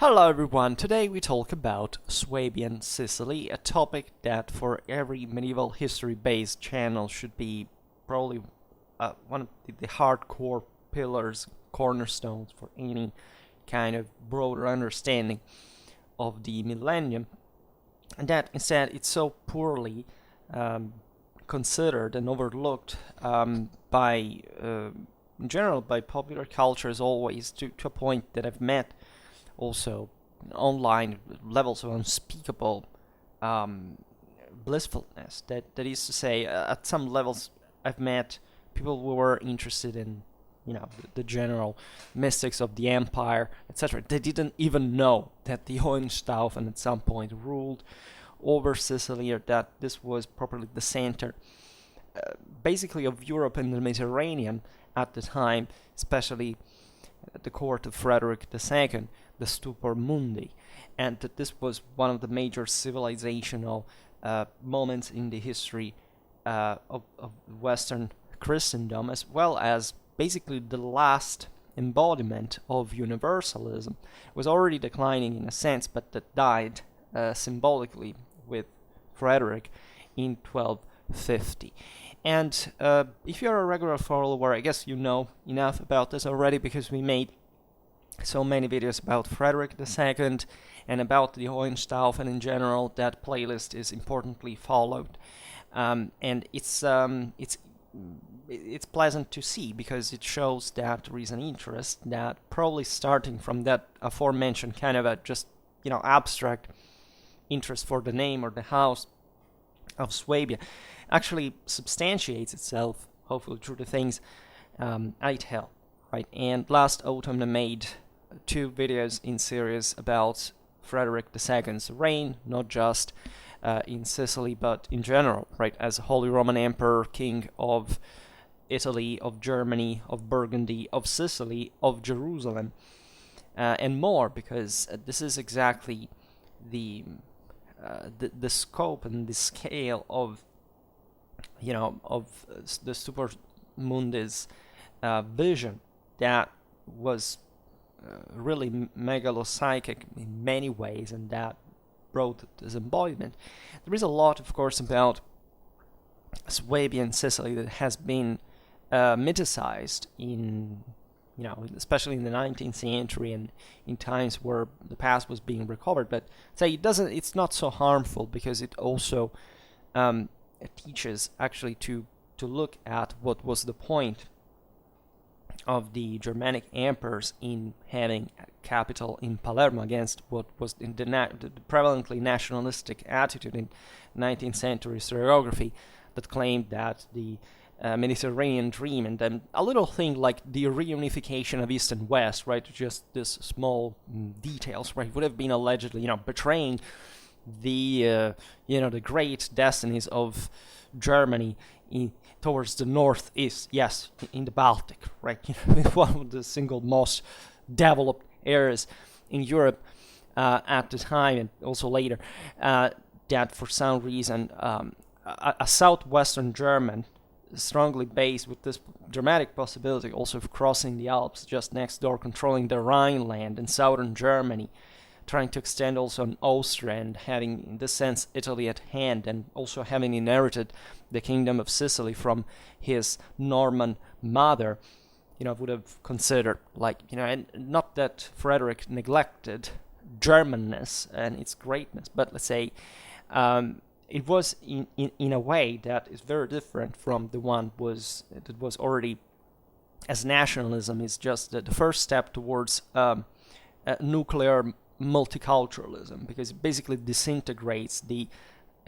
Hello everyone, today we talk about Swabian Sicily, a topic that for every medieval history-based channel should be probably one of the hardcore pillars, cornerstones for any kind of broader understanding of the millennium, and that instead it's so poorly considered and overlooked in general by popular culture as always, to a point that I've met also online levels of unspeakable blissfulness. That is to say, at some levels, I've met people who were interested in, the general mystics of the empire, etc. They didn't even know that the Hohenstaufen at some point ruled over Sicily, or that this was properly the center, basically, of Europe and the Mediterranean at the time, especially at the court of Frederick II, the Stupor Mundi, and that this was one of the major civilizational moments in the history of Western Christendom, as well as basically the last embodiment of universalism. It was already declining in a sense, but that died symbolically with Frederick in 1250. And if you're a regular follower, I guess you know enough about this already, because we made so many videos about Frederick II and about the Hohenstaufen in general. That playlist is importantly followed, and it's pleasant to see, because it shows that there is an interest that, probably starting from that aforementioned kind of a just abstract interest for the name or the house of Swabia, actually substantiates itself, hopefully, through the things I tell, right? And last autumn I made 2 videos in series about Frederick II's reign, not just in Sicily, but in general, right? As Holy Roman Emperor, King of Italy, of Germany, of Burgundy, of Sicily, of Jerusalem, and more, because this is exactly the scope and the scale of the Stupor Mundi's vision, that was really megalopsychic in many ways, and that brought this embodiment. There is a lot, of course, about Swabian Sicily that has been mythicized in, especially in the 19th century and in times where the past was being recovered. But say it's not so harmful, because it also teaches actually to look at what was the point of the Germanic emperors in having a capital in Palermo, against what was in the prevalently nationalistic attitude in 19th century historiography that claimed that the Mediterranean dream, and then a little thing like the reunification of East and West, right, just this small details, right, would have been allegedly, betraying the the great destinies of Germany towards the northeast, yes, in the Baltic, right, one of the single most developed areas in Europe at the time, and also later, that for some reason a southwestern German, strongly based with this dramatic possibility also of crossing the Alps just next door, controlling the Rhineland and southern Germany, trying to extend also on Austria, and having, in this sense, Italy at hand, and also having inherited the kingdom of Sicily from his Norman mother, would have considered, and not that Frederick neglected Germanness and its greatness, but let's say it was in a way that is very different from the one that was already, as nationalism is just the first step towards nuclear multiculturalism, because it basically disintegrates the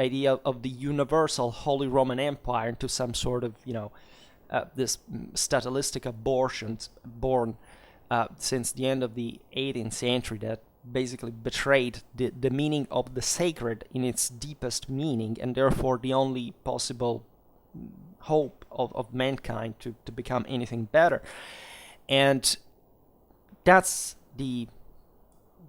idea of the universal Holy Roman Empire into some sort of this statalistic abortions born since the end of the 18th century, that basically betrayed the meaning of the sacred in its deepest meaning, and therefore the only possible hope of mankind to become anything better. And that's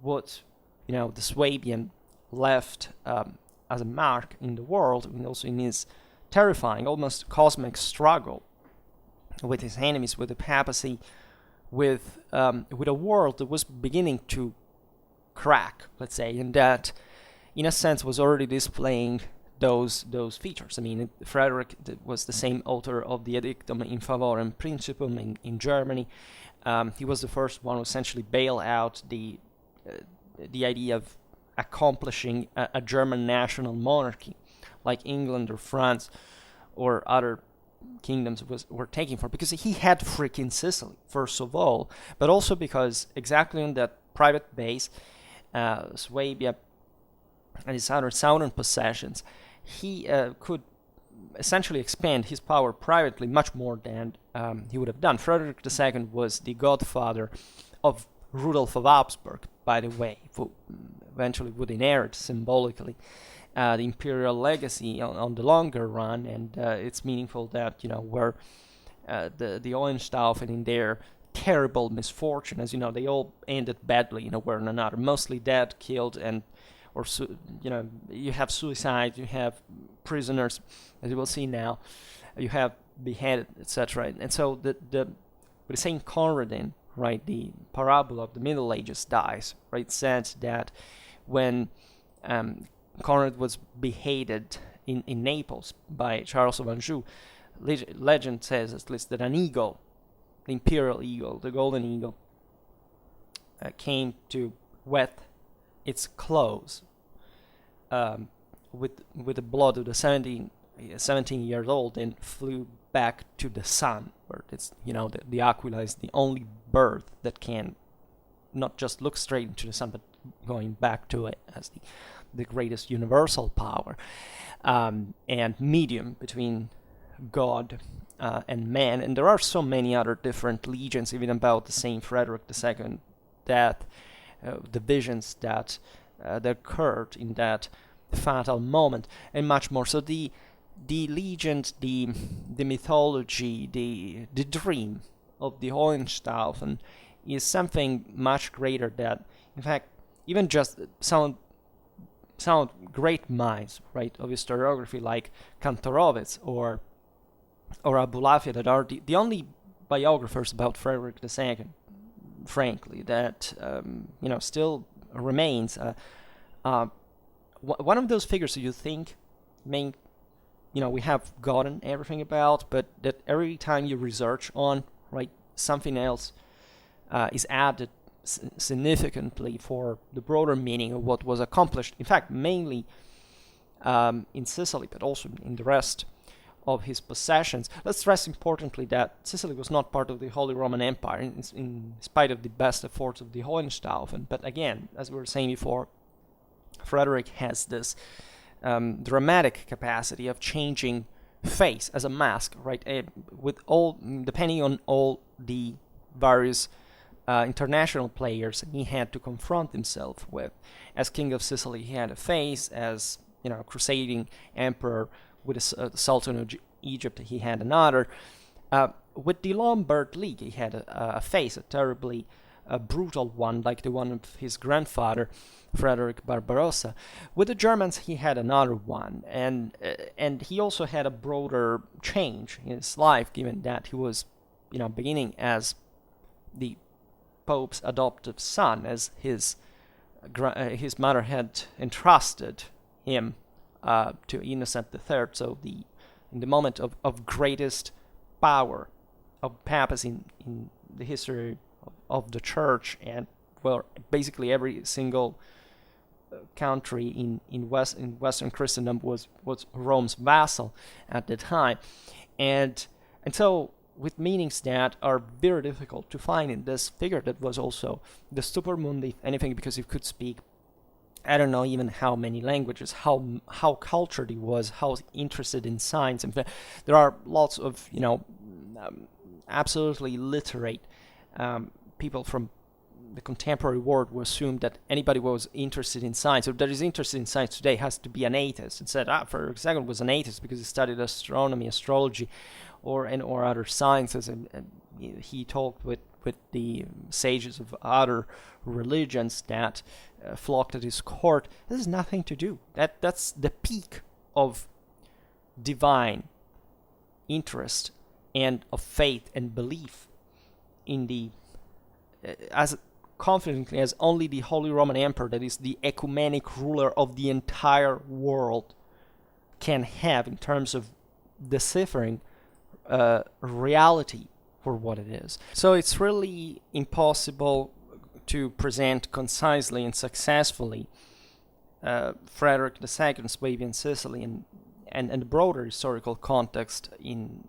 what the Swabian left as a mark in the world, and also in his terrifying, almost cosmic struggle with his enemies, with the papacy, with a world that was beginning to crack, let's say, and that, in a sense, was already displaying those features. I mean, Frederick was the same author of the Edictum in Favorem Principum in Germany. He was the first one to essentially bail out the idea of accomplishing a German national monarchy, like England or France or other kingdoms were taking for, because he had freaking Sicily, first of all, but also because exactly on that private base, Swabia and his other southern possessions, he could essentially expand his power privately much more than he would have done. Frederick II was the godfather of Rudolf of Habsburg, by the way, who eventually would inherit symbolically the imperial legacy on the longer run, and it's meaningful that, where the Hohenstaufen, in their terrible misfortune, as you know, they all ended badly in a way or another, mostly dead, killed, you have suicide, you have prisoners, as you will see now, you have beheaded, etc. And so with Saint Conradin, right, the parabola of the Middle Ages dies, right, said that when Conrad was beheaded in Naples by Charles of Anjou, legend says at least that an eagle, the imperial eagle, the golden eagle, came to wet its claws with the blood of the 17 years old, and flew back to the sun, where it's, the Aquila is the only bird that can not just look straight into the sun, but going back to it as the greatest universal power, and medium between God and man. And there are so many other different legends, even about the same Frederick II death, the visions that occurred in that fatal moment, and much more. So the legend, the mythology, the dream of the Hohenstaufen is something much greater that, in fact, even just sound great minds, right, of historiography like Kantorowicz or Abulafia, that are the only biographers about Frederick II, frankly, that still remains one of those figures that you think we have gotten everything about, but that every time you research on, right, something else is added significantly for the broader meaning of what was accomplished, in fact, mainly in Sicily, but also in the rest of his possessions. Let's stress importantly that Sicily was not part of the Holy Roman Empire, in spite of the best efforts of the Hohenstaufen. But again, as we were saying before, Frederick has this dramatic capacity of changing face as a mask, right? With all, depending on all the various international players he had to confront himself with. As King of Sicily, he had a face. As crusading emperor with the Sultan of Egypt, he had another. With the Lombard League, he had a face, a terribly brutal one, like the one of his grandfather, Frederick Barbarossa. With the Germans, he had another one, and he also had a broader change in his life, given that he was, beginning as the Pope's adoptive son, as his mother had entrusted him to Innocent III. So in the moment of greatest power of papacy in the history of the church, and well, basically every single country in Western Christendom was Rome's vassal at the time, and so with meanings that are very difficult to find in this figure that was also the stupor mundi, if anything, because he could speak, I don't know even how many languages, how cultured he was, how interested in science. And there are lots of absolutely literate people from the contemporary world who assumed that anybody who was interested in science, or that is interested in science today, has to be an atheist, and said Frederick II was an atheist because he studied astronomy, astrology, or other sciences, and he talked with the sages of other religions that flocked at his court. This has nothing to do. That's the peak of divine interest and of faith and belief in the as confidently as only the Holy Roman Emperor, that is the ecumenic ruler of the entire world, can have in terms of deciphering reality for what it is. So it's really impossible to present concisely and successfully Frederick II, Swabian Sicily, and the broader historical context in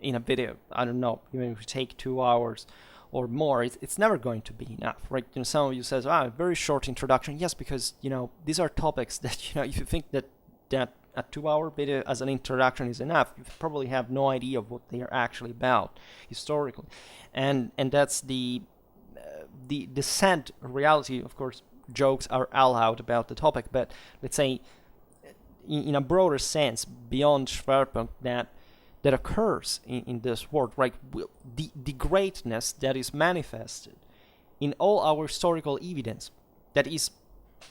a video. I don't know, even if we take 2 hours or more, it's never going to be enough, right? Some of you says, very short introduction. Yes, because these are topics that if you think that a 2-hour video as an introduction is enough, you probably have no idea of what they are actually about historically, and that's the sad reality. Of course, jokes are allowed about the topic, but let's say in a broader sense, beyond Schwerpunkt, that occurs in this world, right? The greatness that is manifested in all our historical evidence, that is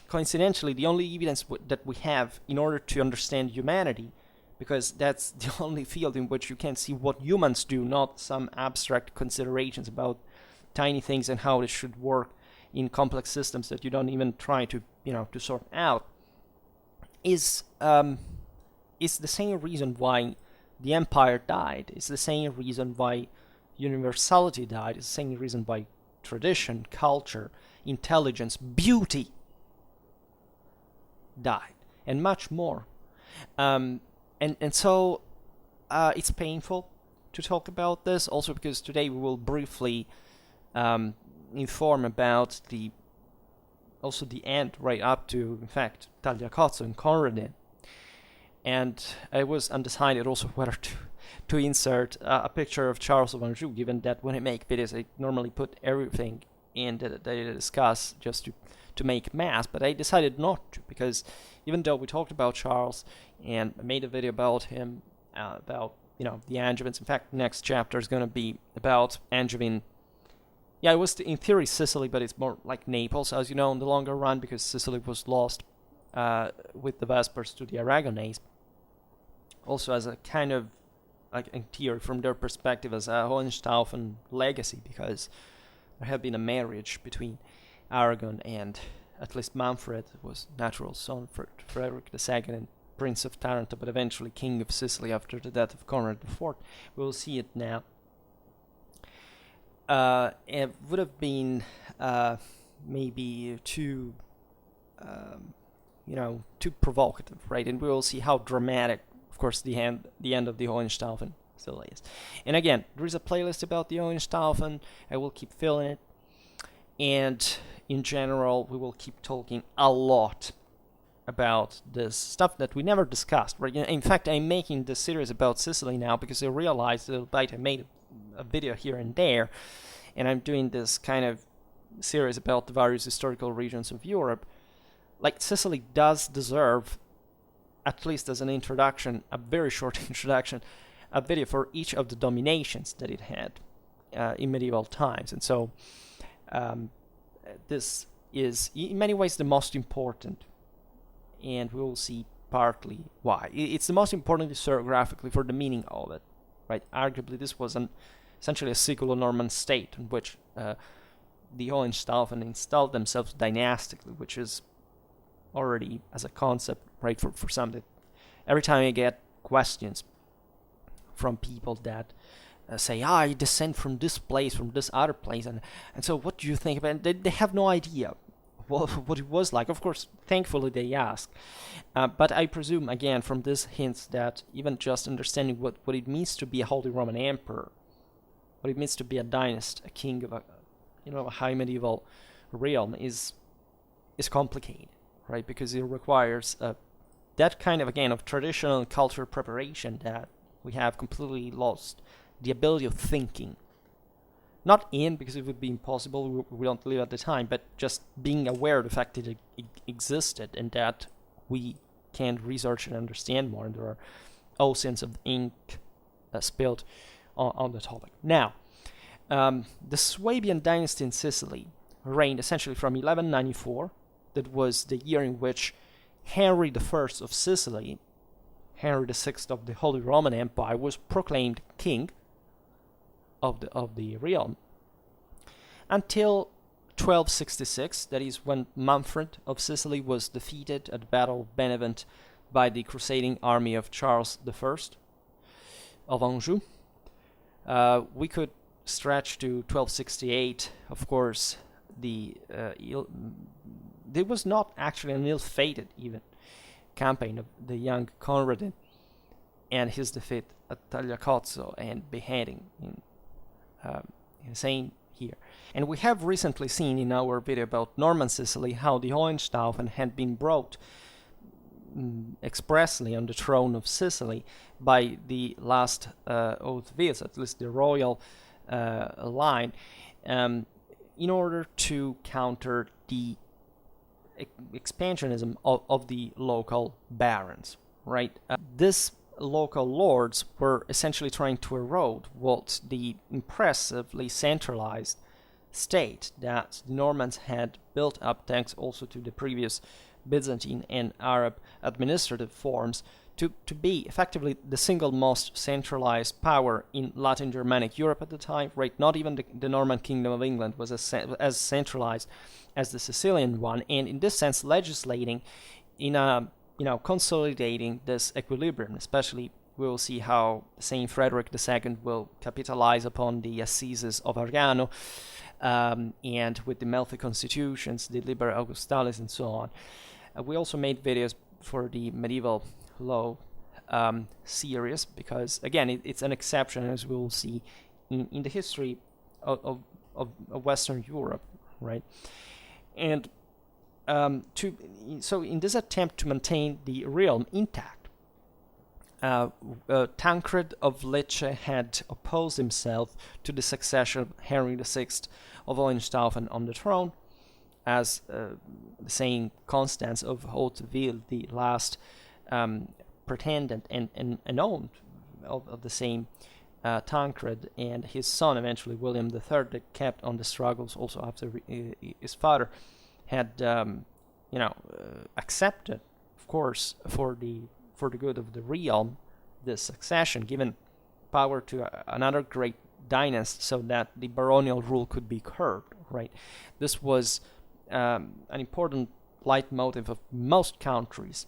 coincidentally the only evidence that we have in order to understand humanity, because that's the only field in which you can see what humans do, not some abstract considerations about tiny things and how it should work in complex systems that you don't even try to to sort out, is the same reason why the empire died. It's the same reason why universality died. It's the same reason why tradition, culture, intelligence, beauty died, and much more. And so it's painful to talk about this, also because today we will briefly inform about the end right up to, in fact, Tagliacozzo and Conradin. And I was undecided also whether to insert a picture of Charles of Anjou, given that when I make videos I normally put everything in that I discuss just to make mass, but I decided not to, because even though we talked about Charles and I made a video about him, about the Angevins. In fact, the next chapter is going to be about Angevin. Yeah, it was in theory Sicily, but it's more like Naples, as you know, in the longer run, because Sicily was lost with the Vespers to the Aragonese. Also as a kind of, like in theory, from their perspective, as a Hohenstaufen legacy, because there had been a marriage between Aragon and at least Manfred, was natural son for Frederick II and Prince of Taranto, but eventually King of Sicily after the death of Conrad IV. We will see it now. It would have been maybe too provocative, right? And we will see how dramatic, of course, the end of the Hohenstaufen still is. And again, there is a playlist about the Hohenstaufen. I will keep filling it. And in general, we will keep talking a lot about this stuff that we never discussed, right? In fact, I'm making this series about Sicily now because I realized that I made a video here and there, and I'm doing this kind of series about the various historical regions of Europe. Like, Sicily does deserve, at least as an introduction, a very short introduction, a video for each of the dominations that it had in medieval times. And so this is in many ways the most important, and we will see partly why. It's the most important historiographically for the meaning of it, right? Arguably, this was essentially a Siculo-Norman state in which the Hohenstaufen installed themselves dynastically, which is already as a concept, right, for some that every time I get questions from people that say, I descend from this place, from this other place, and so what do you think about it? They have no idea what it was like. Of course, thankfully they ask, but I presume, again, from this hints that even just understanding what it means to be a Holy Roman Emperor, what it means to be a dynast, a king of a high medieval realm is complicated, right? Because it requires that kind of, again, of traditional and cultural preparation that we have completely lost the ability of thinking. Not because it would be impossible, we don't live at the time, but just being aware of the fact that it existed and that we can research and understand more, and there are oceans of ink spilled on the topic. Now, the Swabian dynasty in Sicily reigned essentially from 1194. That was the year in which Henry I of Sicily, Henry VI of the Holy Roman Empire, was proclaimed king of the realm, until 1266, that is when Manfred of Sicily was defeated at the Battle of Benevent by the crusading army of Charles I of Anjou. We could stretch to 1268. Of course, there was not actually an ill-fated even campaign of the young Conradin and his defeat at Tagliacozzo and beheading insane here. And we have recently seen in our video about Norman-Sicily how the Hohenstaufen had been brought expressly on the throne of Sicily by the last Haute-Villes, at least the royal line, in order to counter the expansionism of the local barons, right? These local lords were essentially trying to erode what the impressively centralized state that the Normans had built up, thanks also to the previous Byzantine and Arab administrative forms, to be effectively the single most centralized power in Latin Germanic Europe at the time, right? Not even the Norman Kingdom of England was as centralized as the Sicilian one, and in this sense legislating in a, consolidating this equilibrium. Especially we will see how Saint Frederick II will capitalize upon the assizes of Argano, and with the Melfi constitutions, the Liber Augustalis, and so on. We also made videos for the medieval law series, because again it's an exception, as we will see in the history of Western Europe, right? And so in this attempt to maintain the realm intact, Tancred of Lecce had opposed himself to the succession of Henry VI of Hohenstaufen on the throne, as the saying Constance of Hauteville, the last pretendant and owned of the same Tancred, and his son eventually William III, that kept on the struggles also after his father had accepted, of course, for the good of the realm, this succession, given power to another great dynasty, so that the baronial rule could be curbed, right? This was an important leitmotif of most countries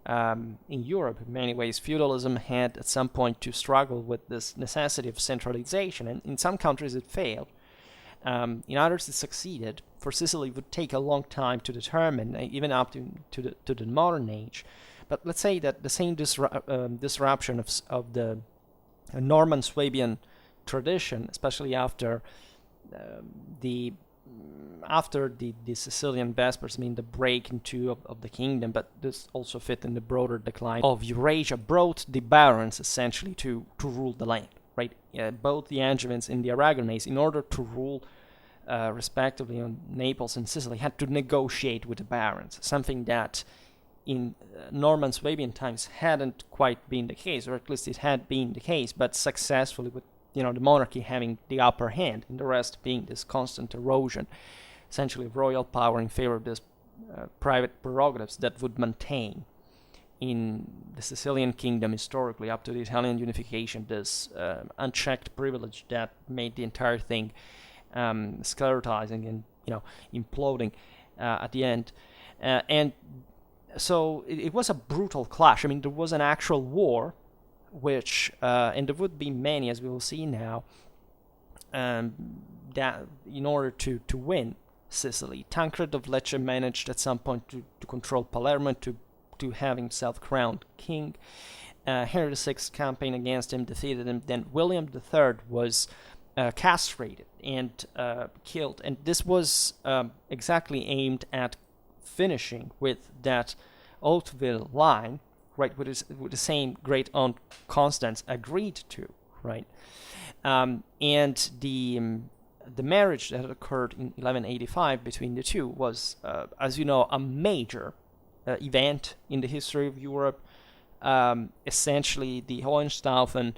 in Europe. In many ways, feudalism had at some point to struggle with this necessity of centralization, and in some countries it failed. In others it succeeded. For Sicily, it would take a long time to determine, even up to the modern age. But let's say that the same disruption of the Norman-Swabian tradition, especially after the Sicilian Vespers, the break in two of the kingdom, but this also fit in the broader decline of Eurasia, brought the barons essentially to rule the land, right? Both the Angevins and the Aragonese, in order to rule respectively on Naples and Sicily, had to negotiate with the barons, something that in Norman-Swabian times hadn't quite been the case, or at least it had been the case, but successfully, with the monarchy having the upper hand, and the rest being this constant erosion, essentially of royal power in favor of this private prerogatives that would maintain in the Sicilian kingdom historically up to the Italian unification this unchecked privilege that made the entire thing sclerotizing and imploding at the end, and so it was a brutal clash. There was an actual war, which and there would be many, as we will see now, that in order to win Sicily, Tancred of Lecce managed at some point to control Palermo, to have himself crowned king. Henry VI campaigned against him, defeated him. Then William III was castrated and killed, and this was exactly aimed at finishing with that Hauteville line, right, with the same great aunt Constance agreed to, right? And the marriage that occurred in 1185 between the two was, as you know, a major event in the history of Europe. Essentially, the Hohenstaufen,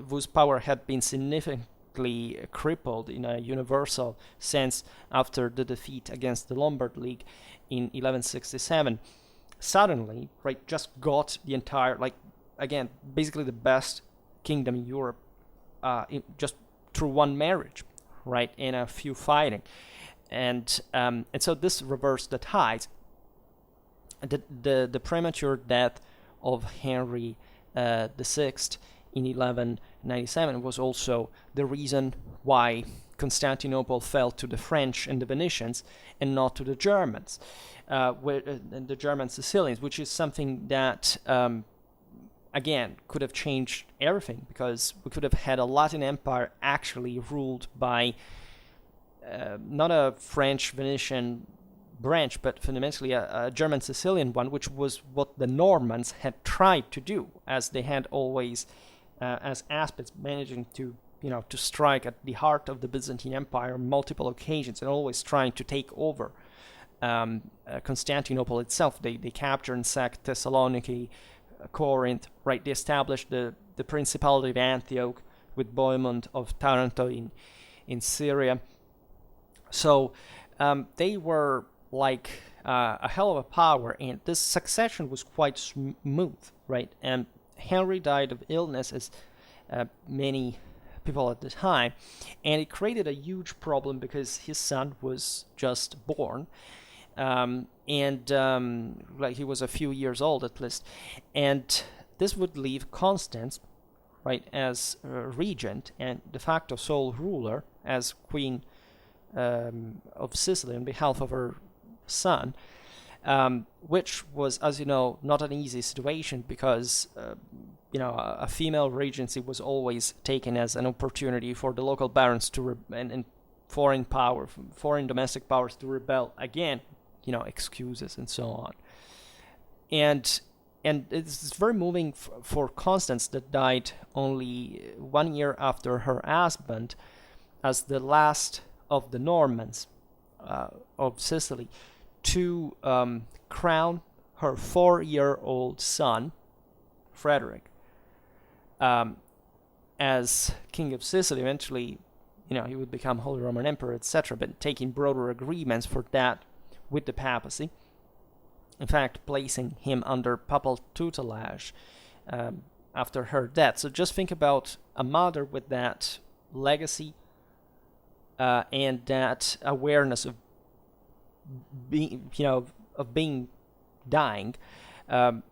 whose power had been significantly crippled in a universal sense after the defeat against the Lombard League in 1167, suddenly, right, just got the entire, again, basically the best kingdom in Europe just through one marriage, right, and a few fighting. and so this reversed the tides. The premature death of Henry VI in 1197 was also the reason why Constantinople fell to the French and the Venetians and not to the Germans, the German Sicilians, which is something that, again, could have changed everything, because we could have had a Latin Empire actually ruled by not a French-Venetian branch, but fundamentally a German Sicilian one, which was what the Normans had tried to do, as they had always, as aspects, managing to strike at the heart of the Byzantine Empire on multiple occasions, and always trying to take over Constantinople itself. They captured and sacked Thessaloniki, Corinth, right? They established the Principality of Antioch with Bohemond of Taranto in Syria. So they were like a hell of a power, and this succession was quite smooth, right? And Henry died of illness, as many people at the time, and it created a huge problem because his son was just born, like he was a few years old at least, and this would leave Constance, right, as regent and de facto sole ruler, as queen of Sicily on behalf of her son, which was, as you know, not an easy situation, because a female regency was always taken as an opportunity for the local barons to and foreign domestic powers to rebel again, excuses and so on. And it's very moving for Constance, that died only 1 year after her husband, as the last of the Normans of Sicily, to crown her 4-year-old son, Frederick, as King of Sicily. Eventually, he would become Holy Roman Emperor, etc., but taking broader agreements for that with the papacy. In fact, placing him under papal tutelage after her death. So just think about a mother with that legacy and that awareness of being, dying, and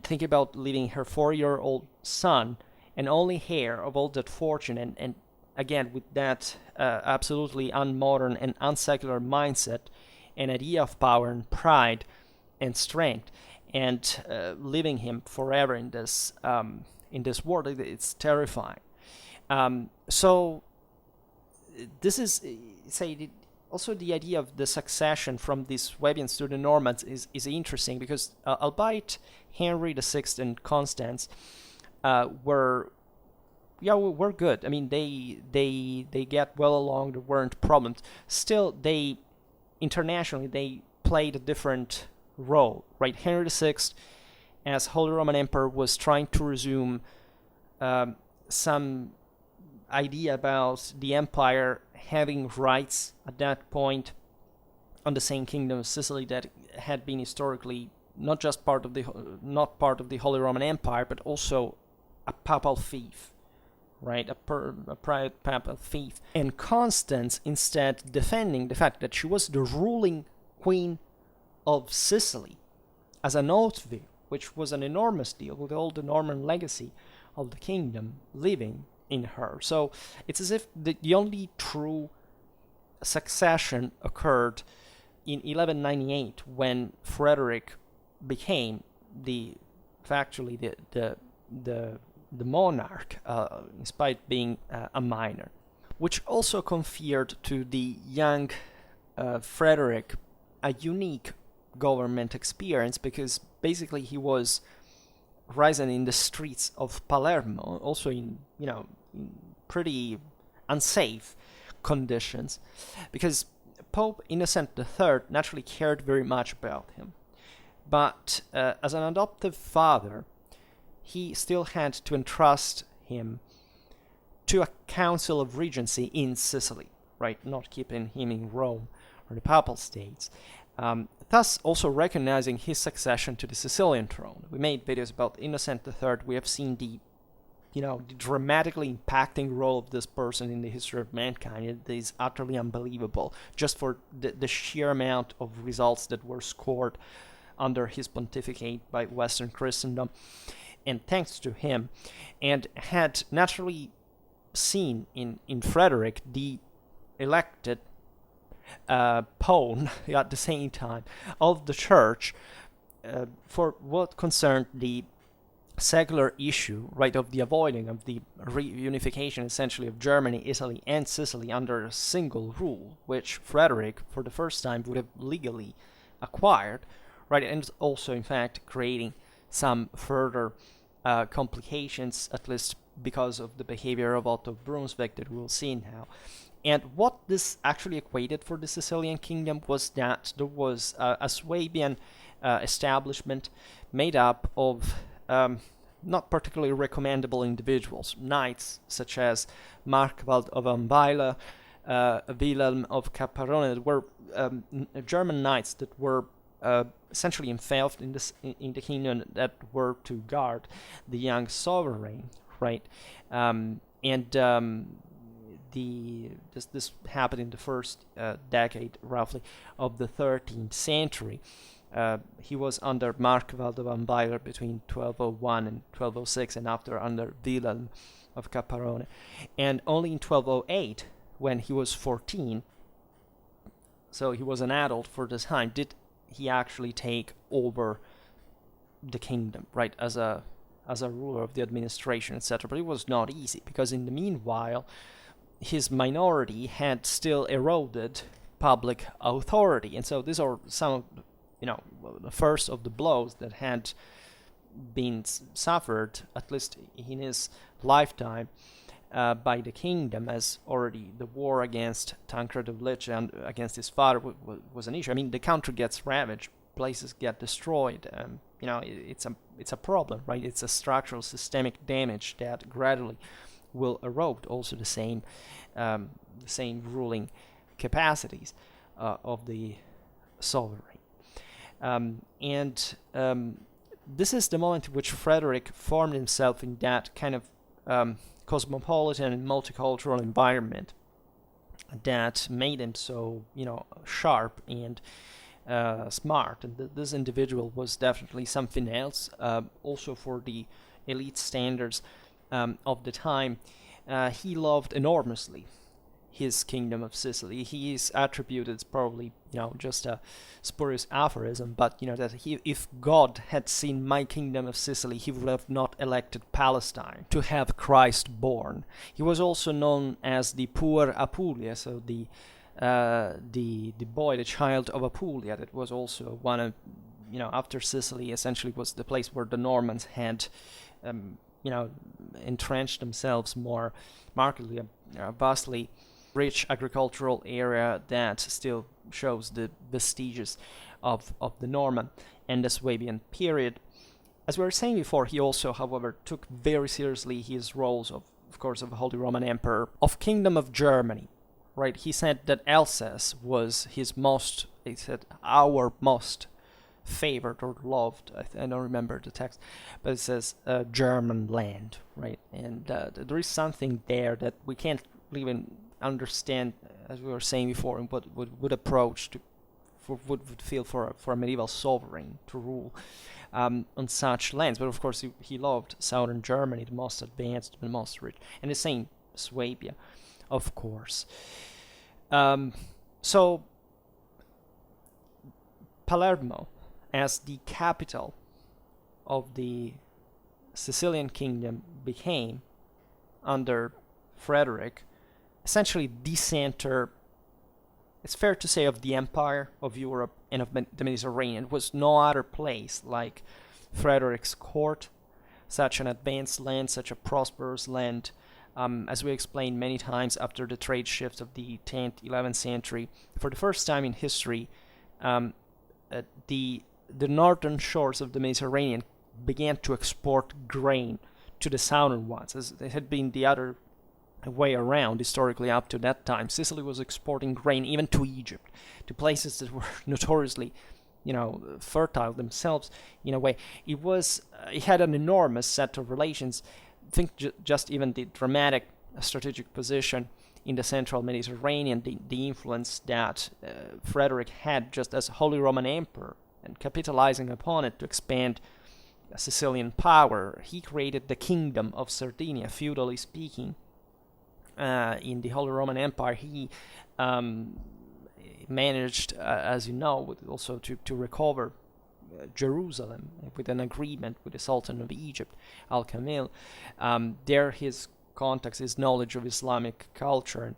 think about leaving her 4-year-old son and only heir of all that fortune, and again with that absolutely unmodern and unsecular mindset and idea of power and pride and strength, and leaving him forever in this world. It's terrifying. So this is, also the idea of the succession from the Swabians to the Normans is interesting, because albeit Henry VI and Constance were good. I mean, they get well along. There weren't problems. Still, internationally they played a different role, right? Henry VI, as Holy Roman Emperor, was trying to resume some idea about the empire having rights at that point on the same kingdom of Sicily that had been historically not part of the Holy Roman Empire, but also a papal fief, right? A private papal fief. And Constance, instead, defending the fact that she was the ruling queen of Sicily as an oath deal, which was an enormous deal with all the Norman legacy of the kingdom living in her. So it's as if the only true succession occurred in 1198, when Frederick became the monarch, in spite being a minor, which also conferred to the young Frederick a unique government experience, because basically he was rising in the streets of Palermo, also in pretty unsafe conditions, because Pope Innocent III naturally cared very much about him. But as an adoptive father, he still had to entrust him to a council of regency in Sicily, right? Not keeping him in Rome or the Papal States. Thus also recognizing his succession to the Sicilian throne. We made videos about Innocent III. We have seen the the dramatically impacting role of this person in the history of mankind. It is utterly unbelievable, just for the sheer amount of results that were scored under his pontificate by Western Christendom, and thanks to him, and had naturally seen in Frederick the elected pawn at the same time of the church for what concerned the secular issue, right, of the avoiding of the reunification essentially of Germany, Italy, and Sicily under a single rule, which Frederick for the first time would have legally acquired, right, and also in fact creating some further complications, at least because of the behavior of Otto of Brunswick that we'll see now. And what this actually equated for the Sicilian kingdom was that there was a Swabian establishment made up of not particularly recommendable individuals, knights such as Markwald of Ambila, Wilhelm of Caparone, that were German knights that were essentially involved in the kingdom, that were to guard the young sovereign, right? This happened in the first decade, roughly, of the 13th century. He was under Markwald of Ambila between 1201 and 1206, and after under Wilhelm of Caparone. And only in 1208, when he was 14, so he was an adult for this time, did he actually take over the kingdom, right, as a ruler of the administration, etc. But it was not easy, because in the meanwhile, his minority had still eroded public authority, and so these are some of the first of the blows that had been suffered, at least in his lifetime, by the kingdom, as already the war against Tancred of Lich and against his father was an issue. I mean, the country gets ravaged, places get destroyed. It's a problem, right? It's a structural, systemic damage that gradually will erode also the same ruling capacities of the sovereign. This is the moment in which Frederick formed himself in that kind of cosmopolitan and multicultural environment that made him so, sharp and smart. And this individual was definitely something else, also for the elite standards of the time. He loved enormously his kingdom of Sicily. He is attributed, it's probably just a spurious aphorism, but that if God had seen my kingdom of Sicily, he would have not elected Palestine to have Christ born. He was also known as the poor Apulia, so the boy, the child of Apulia. That was also one of after Sicily essentially was the place where the Normans had entrenched themselves more markedly, vastly rich agricultural area that still shows the vestiges of the Norman and the Swabian period. As we were saying before, he also, however, took very seriously his roles of course, of Holy Roman Emperor, of Kingdom of Germany, right? He said that Alsace was our most favored or loved, I don't remember the text, but it says German land, right? And there is something there that we can't even understand, as we were saying before, and what would approach to would feel for a medieval sovereign to rule on such lands. But of course he loved southern Germany, the most advanced, the most rich, and the same Swabia, of course. So Palermo, as the capital of the Sicilian kingdom, became, under Frederick, essentially the center, it's fair to say, of the empire of Europe and of the Mediterranean. It was no other place like Frederick's court, such an advanced land, such a prosperous land. As we explained many times, after the trade shifts of the 10th, 11th century, for the first time in history, the northern shores of the Mediterranean began to export grain to the southern ones, as it had been the other way around historically up to that time. Sicily was exporting grain even to Egypt, to places that were notoriously, fertile themselves in a way. It had an enormous set of relations think just even the dramatic strategic position in the central Mediterranean, the influence that Frederick had just as Holy Roman Emperor, and capitalizing upon it to expand Sicilian power. He created the Kingdom of Sardinia, feudally speaking. In the Holy Roman Empire, he managed, as you know, also to recover Jerusalem with an agreement with the Sultan of Egypt, Al-Kamil. There his contacts, his knowledge of Islamic culture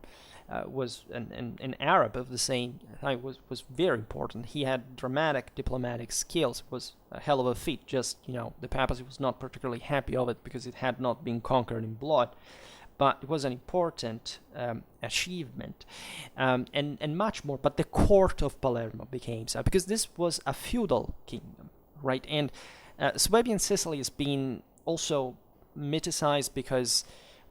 was an Arab of the same time was very important. He had dramatic diplomatic skills. It was a hell of a feat. Just, the papacy was not particularly happy of it because it had not been conquered in blood. But it was an important achievement, and much more. But the court of Palermo became so, because this was a feudal kingdom, right? And Swabian Sicily has been also mythicized because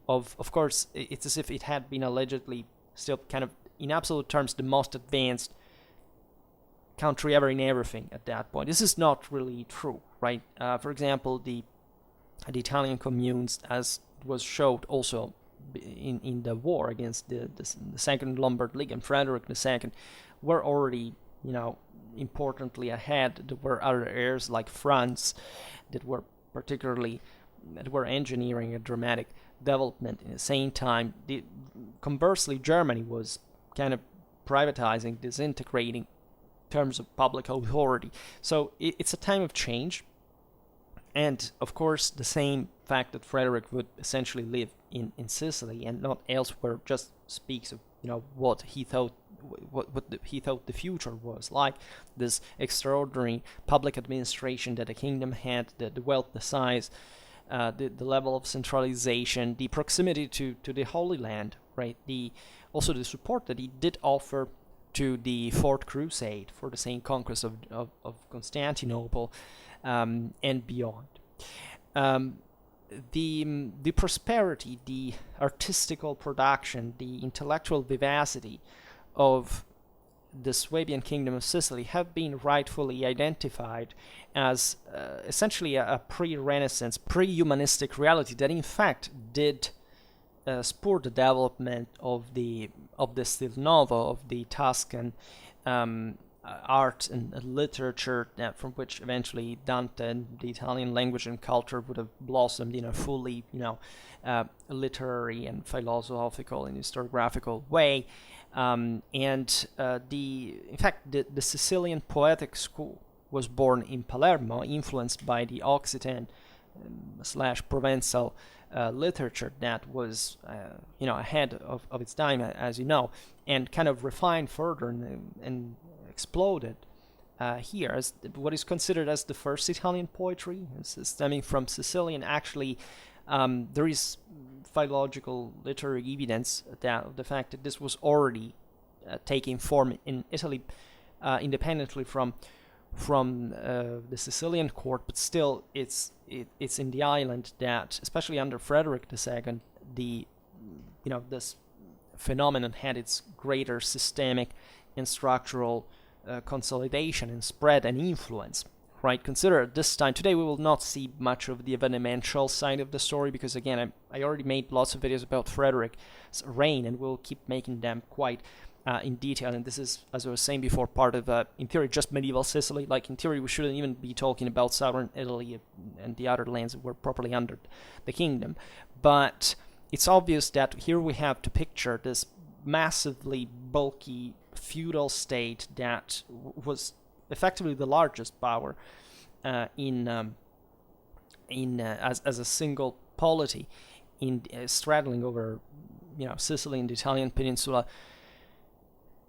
of course, it's as if it had been allegedly still kind of, in absolute terms, the most advanced country ever in everything at that point. This is not really true, right? For example, the Italian communes, as was showed also in the war against the Second Lombard League and Frederick II, were already, importantly ahead. There were other heirs like France that were engineering a dramatic development in the same time. Conversely, Germany was kind of privatizing, disintegrating in terms of public authority. So it's a time of change. And of course, the same fact that Frederick would essentially live in Sicily and not elsewhere just speaks of what he thought the future was like. This extraordinary public administration that the kingdom had, the wealth, the size, the level of centralization, the proximity to the Holy Land, right? Also the support that he did offer to the Fourth Crusade for the same conquest of Constantinople. And beyond. The prosperity, the artistical production, the intellectual vivacity of the Swabian Kingdom of Sicily have been rightfully identified as essentially a pre-Renaissance, pre-humanistic reality that in fact did spur the development of the Stil Novo, of the Tuscan art and literature, from which eventually Dante and the Italian language and culture would have blossomed in a fully, literary and philosophical and historiographical way. In fact, the Sicilian poetic school was born in Palermo, influenced by the Occitan / Provençal literature that was, ahead of its time, as you know, and kind of refined further and exploded here as what is considered as the first Italian poetry, stemming from Sicilian. Actually, there is philological literary evidence that the fact that this was already taking form in Italy independently from the Sicilian court, but still it's in the island that, especially under Frederick II, this phenomenon had its greater systemic and structural consolidation and spread and influence, right? Consider at this time, today we will not see much of the evenemential side of the story because, again, I already made lots of videos about Frederick's reign, and we'll keep making them quite in detail. And this is, as I was saying before, part of, in theory, just medieval Sicily. Like, in theory, we shouldn't even be talking about southern Italy and the other lands that were properly under the kingdom. But it's obvious that here we have to picture this massively bulky feudal state that was effectively the largest power as a single polity straddling over Sicily and the Italian peninsula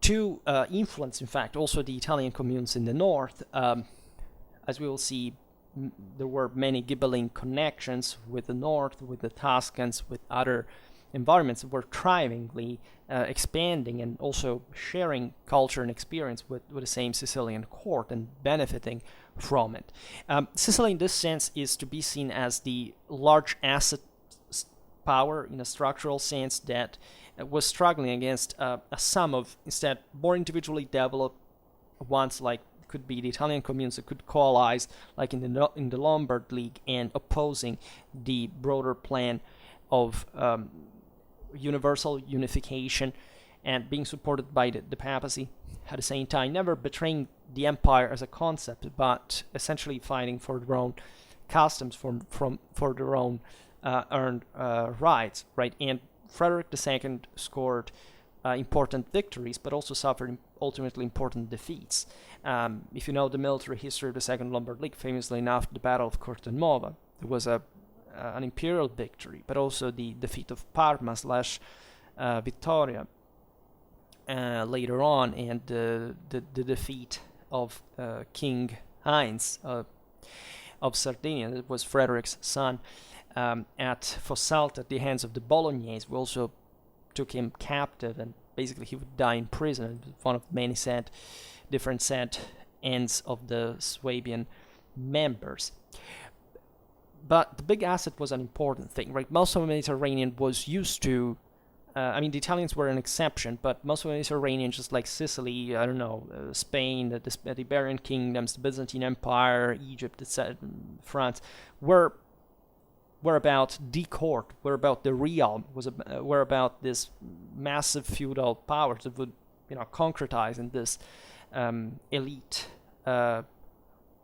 to influence, in fact, also the Italian communes in the north. As we will see, there were many Ghibelline connections with the north, with the Tuscans, with other environments that were thrivingly expanding and also sharing culture and experience with the same Sicilian court and benefiting from it. Sicily, in this sense, is to be seen as the large asset power in a structural sense that was struggling against a sum of, instead, more individually developed ones like could be the Italian communes that could coalesce, like in the Lombard League, and opposing the broader plan of universal unification, and being supported by the papacy at the same time, never betraying the empire as a concept, but essentially fighting for their own customs, for their own earned rights, right? And Frederick II scored important victories, but also suffered ultimately important defeats. If you know the military history of the Second Lombard League, famously enough, the Battle of Cortenuova, there was an imperial victory, but also the defeat of Parma / Vittoria later on, and the defeat of King Heinz of Sardinia, that was Frederick's son, at Fossalta at the hands of the Bolognese. We also took him captive, and basically he would die in prison. One of many different sad ends of the Swabian members. But the big asset was an important thing, right? Most of the Mediterranean was used to, the Italians were an exception, but most of the Mediterranean, just like Sicily, Spain, the Iberian kingdoms, the Byzantine Empire, Egypt, etc., France, were about the court, were about the realm, were about this massive feudal power that would, concretize in this elite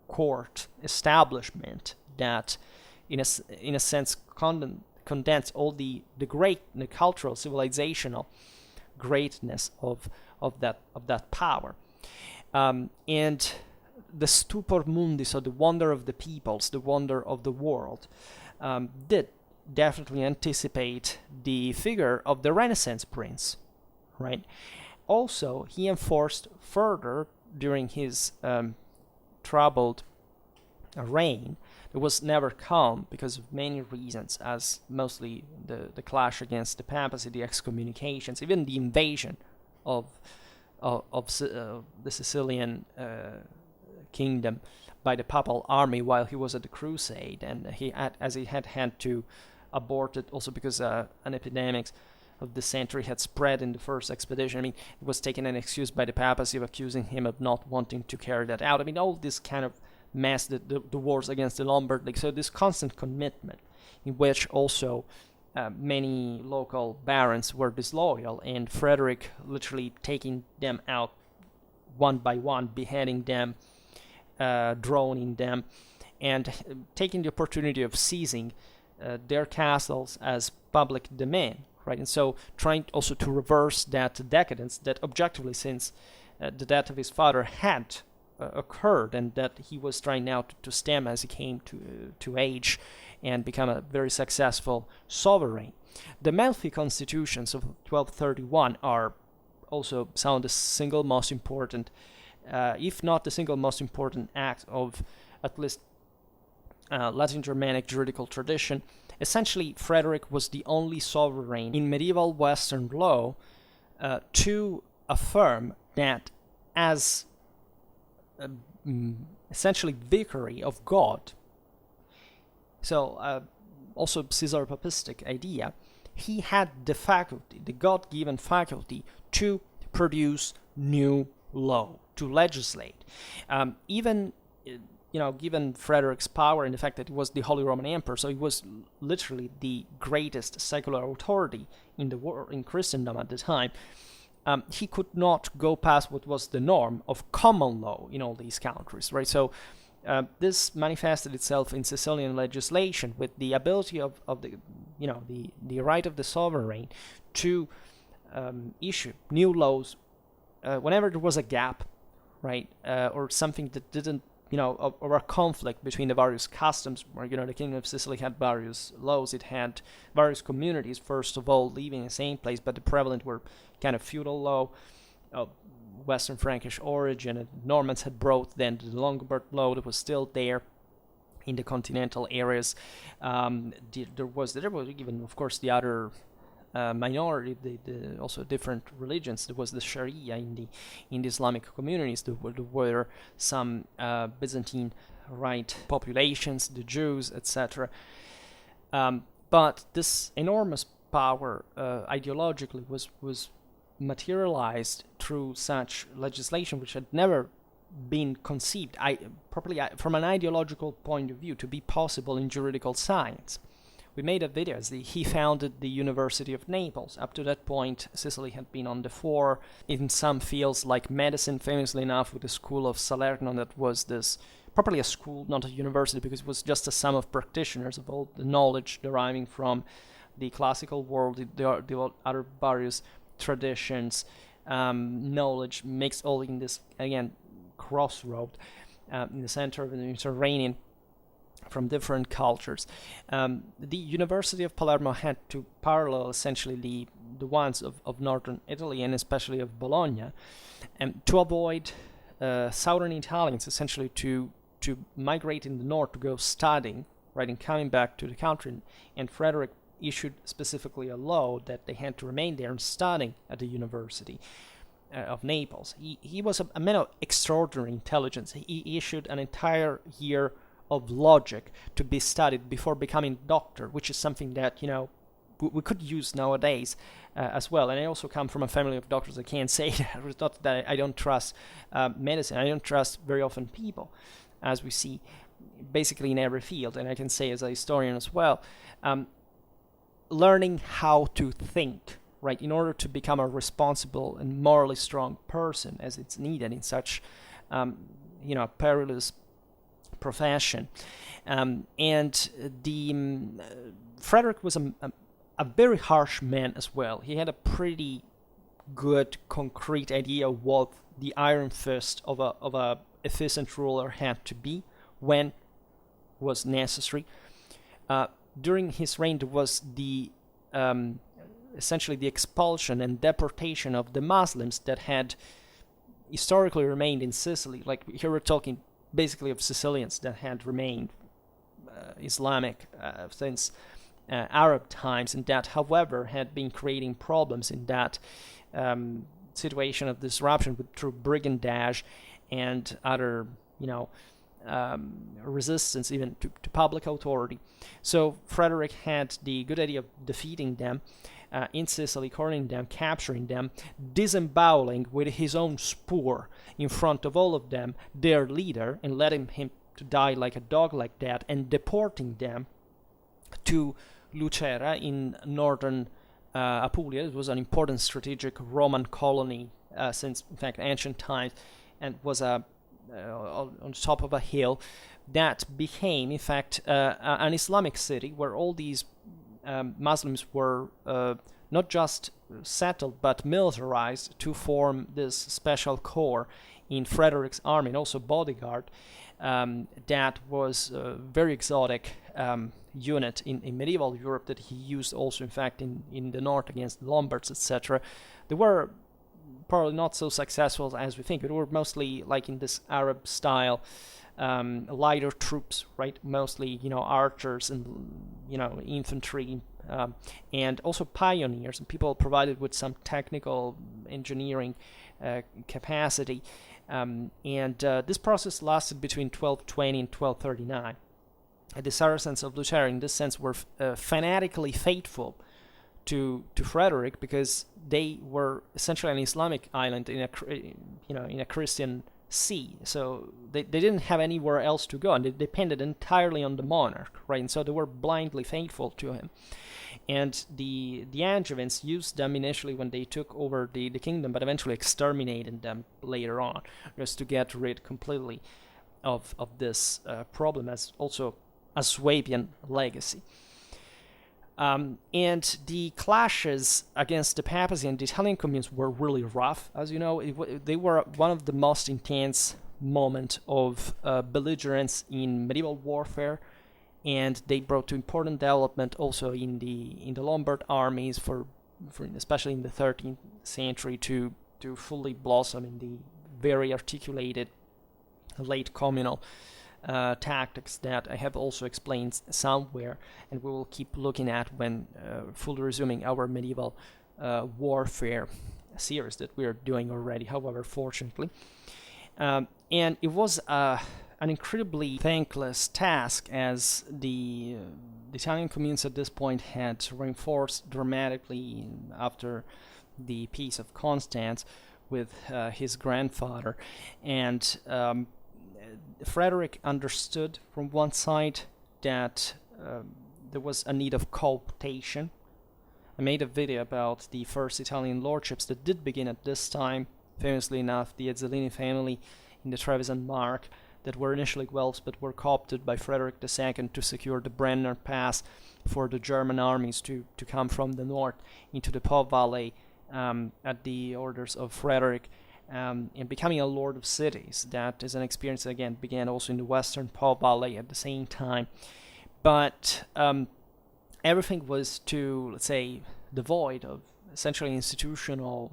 court establishment that, in a sense, condense all the cultural, civilizational greatness of that power, and the stupor mundi, so the wonder of the peoples, the wonder of the world, did definitely anticipate the figure of the Renaissance prince, right? Also, he enforced further during his troubled reign. It was never calm because of many reasons, as mostly the clash against the papacy, the excommunications, even the invasion of the Sicilian kingdom by the papal army while he was at the crusade, and he had to abort it also because an epidemic of dysentery had spread in the first expedition. It was taken an excuse by the papacy of accusing him of not wanting to carry that out. All this kind of mess, the wars against the Lombard League. So this constant commitment, in which also many local barons were disloyal, and Frederick literally taking them out one by one, beheading them, droning them, and taking the opportunity of seizing their castles as public domain, right? And so trying also to reverse that decadence that objectively, since the death of his father had occurred, and that he was trying now to stem as he came to age and become a very successful sovereign. The Melfi constitutions of 1231 are also some of the single most important, if not the single most important act of at least Latin Germanic juridical tradition. Essentially, Frederick was the only sovereign in medieval Western law to affirm that as essentially vicary of God, so also Caesar-papistic idea, he had the faculty, the God-given faculty, to produce new law, to legislate. Even given Frederick's power and the fact that he was the Holy Roman Emperor, so he was literally the greatest secular authority in the world, in Christendom at the time, he could not go past what was the norm of common law in all these countries, right? So this manifested itself in Sicilian legislation with the ability of the right of the sovereign to issue new laws whenever there was a gap, right, or something that didn't, or a conflict between the various customs, where, the Kingdom of Sicily had various laws. It had various communities, first of all, living in the same place, but the prevalent were kind of feudal law of Western Frankish origin, and Normans had brought then the Lombard law that was still there in the continental areas. There was even, of course, the other minority, the also different religions. There was the Sharia in the Islamic communities. There were some Byzantine right populations, the Jews, etc. But this enormous power ideologically was materialized through such legislation, which had never been conceived properly from an ideological point of view to be possible in juridical science. We made a video as he founded the University of Naples. Up to that point, Sicily had been on the fore in some fields like medicine, famously enough, with the school of Salerno, that was this properly a school, not a university, because it was just a sum of practitioners of all the knowledge deriving from the classical world, the other various traditions, knowledge mixed all in this, again, crossroad in the center of the Mediterranean from different cultures. The University of Palermo had to parallel essentially the ones of northern Italy and especially of Bologna, to avoid southern Italians essentially to migrate in the north to go studying, right, and coming back to the country. And Frederick issued specifically a law that they had to remain there and studying at the University of Naples. He was a man of extraordinary intelligence. He issued an entire year of logic to be studied before becoming doctor, which is something that, we could use nowadays as well. And I also come from a family of doctors. I can't say that. It's not that I don't trust medicine. I don't trust very often people, as we see basically in every field. And I can say as a historian as well, learning how to think, right, in order to become a responsible and morally strong person, as it's needed in such, perilous profession. Frederick was a very harsh man as well. He had a pretty good, concrete idea of what the iron fist of a efficient ruler had to be when was necessary. During his reign, there was essentially the expulsion and deportation of the Muslims that had historically remained in Sicily. Like here we're talking basically of Sicilians that had remained Islamic since Arab times, and that, however, had been creating problems in that situation of disruption through brigandage and other, resistance even to public authority. So Frederick had the good idea of defeating them in Sicily, cornering them, capturing them, disemboweling with his own spear in front of all of them their leader, and letting him to die like a dog like that, and deporting them to Lucera in northern Apulia. It was an important strategic Roman colony since, in fact, ancient times, and was on top of a hill that became, in fact, an Islamic city where all these Muslims were not just settled but militarized to form this special corps in Frederick's army, and also bodyguard. That was a very exotic unit in medieval Europe that he used also, in fact, in the north against the Lombards, etc. They were probably not so successful as we think. They were mostly like in this Arab style, lighter troops, right? Mostly, archers and, infantry, and also pioneers and people provided with some technical engineering capacity. This process lasted between 1220 and 1239. The Saracens of Lucera, in this sense, were fanatically faithful to Frederick because they were essentially an Islamic island in a Christian sea. So they didn't have anywhere else to go, and they depended entirely on the monarch, right? And so they were blindly faithful to him. And the Angevins used them initially when they took over the kingdom, but eventually exterminated them later on, just to get rid completely of this problem, as also a Swabian legacy. And the clashes against the papacy and the Italian communes were really rough. As you know, they were one of the most intense moments of belligerence in medieval warfare, and they brought to important development also in the Lombard armies, for especially in the 13th century, to fully blossom in the very articulated late communal tactics that I have also explained somewhere, and we will keep looking at when fully resuming our medieval warfare series that we are doing already, however, fortunately. And it was an incredibly thankless task, as the Italian communes at this point had reinforced dramatically after the Peace of Constance with his grandfather. And Frederick understood from one side that there was a need of cooptation. I made a video about the first Italian lordships that did begin at this time, famously enough, the Azzolini family in the Trevisan Mark, that were initially Guelphs but were co-opted by Frederick II to secure the Brenner Pass for the German armies to come from the north into the Po Valley at the orders of Frederick, and becoming a lord of cities. That is an experience that again began also in the western Po Valley at the same time. But everything was to, let's say, devoid of essentially institutional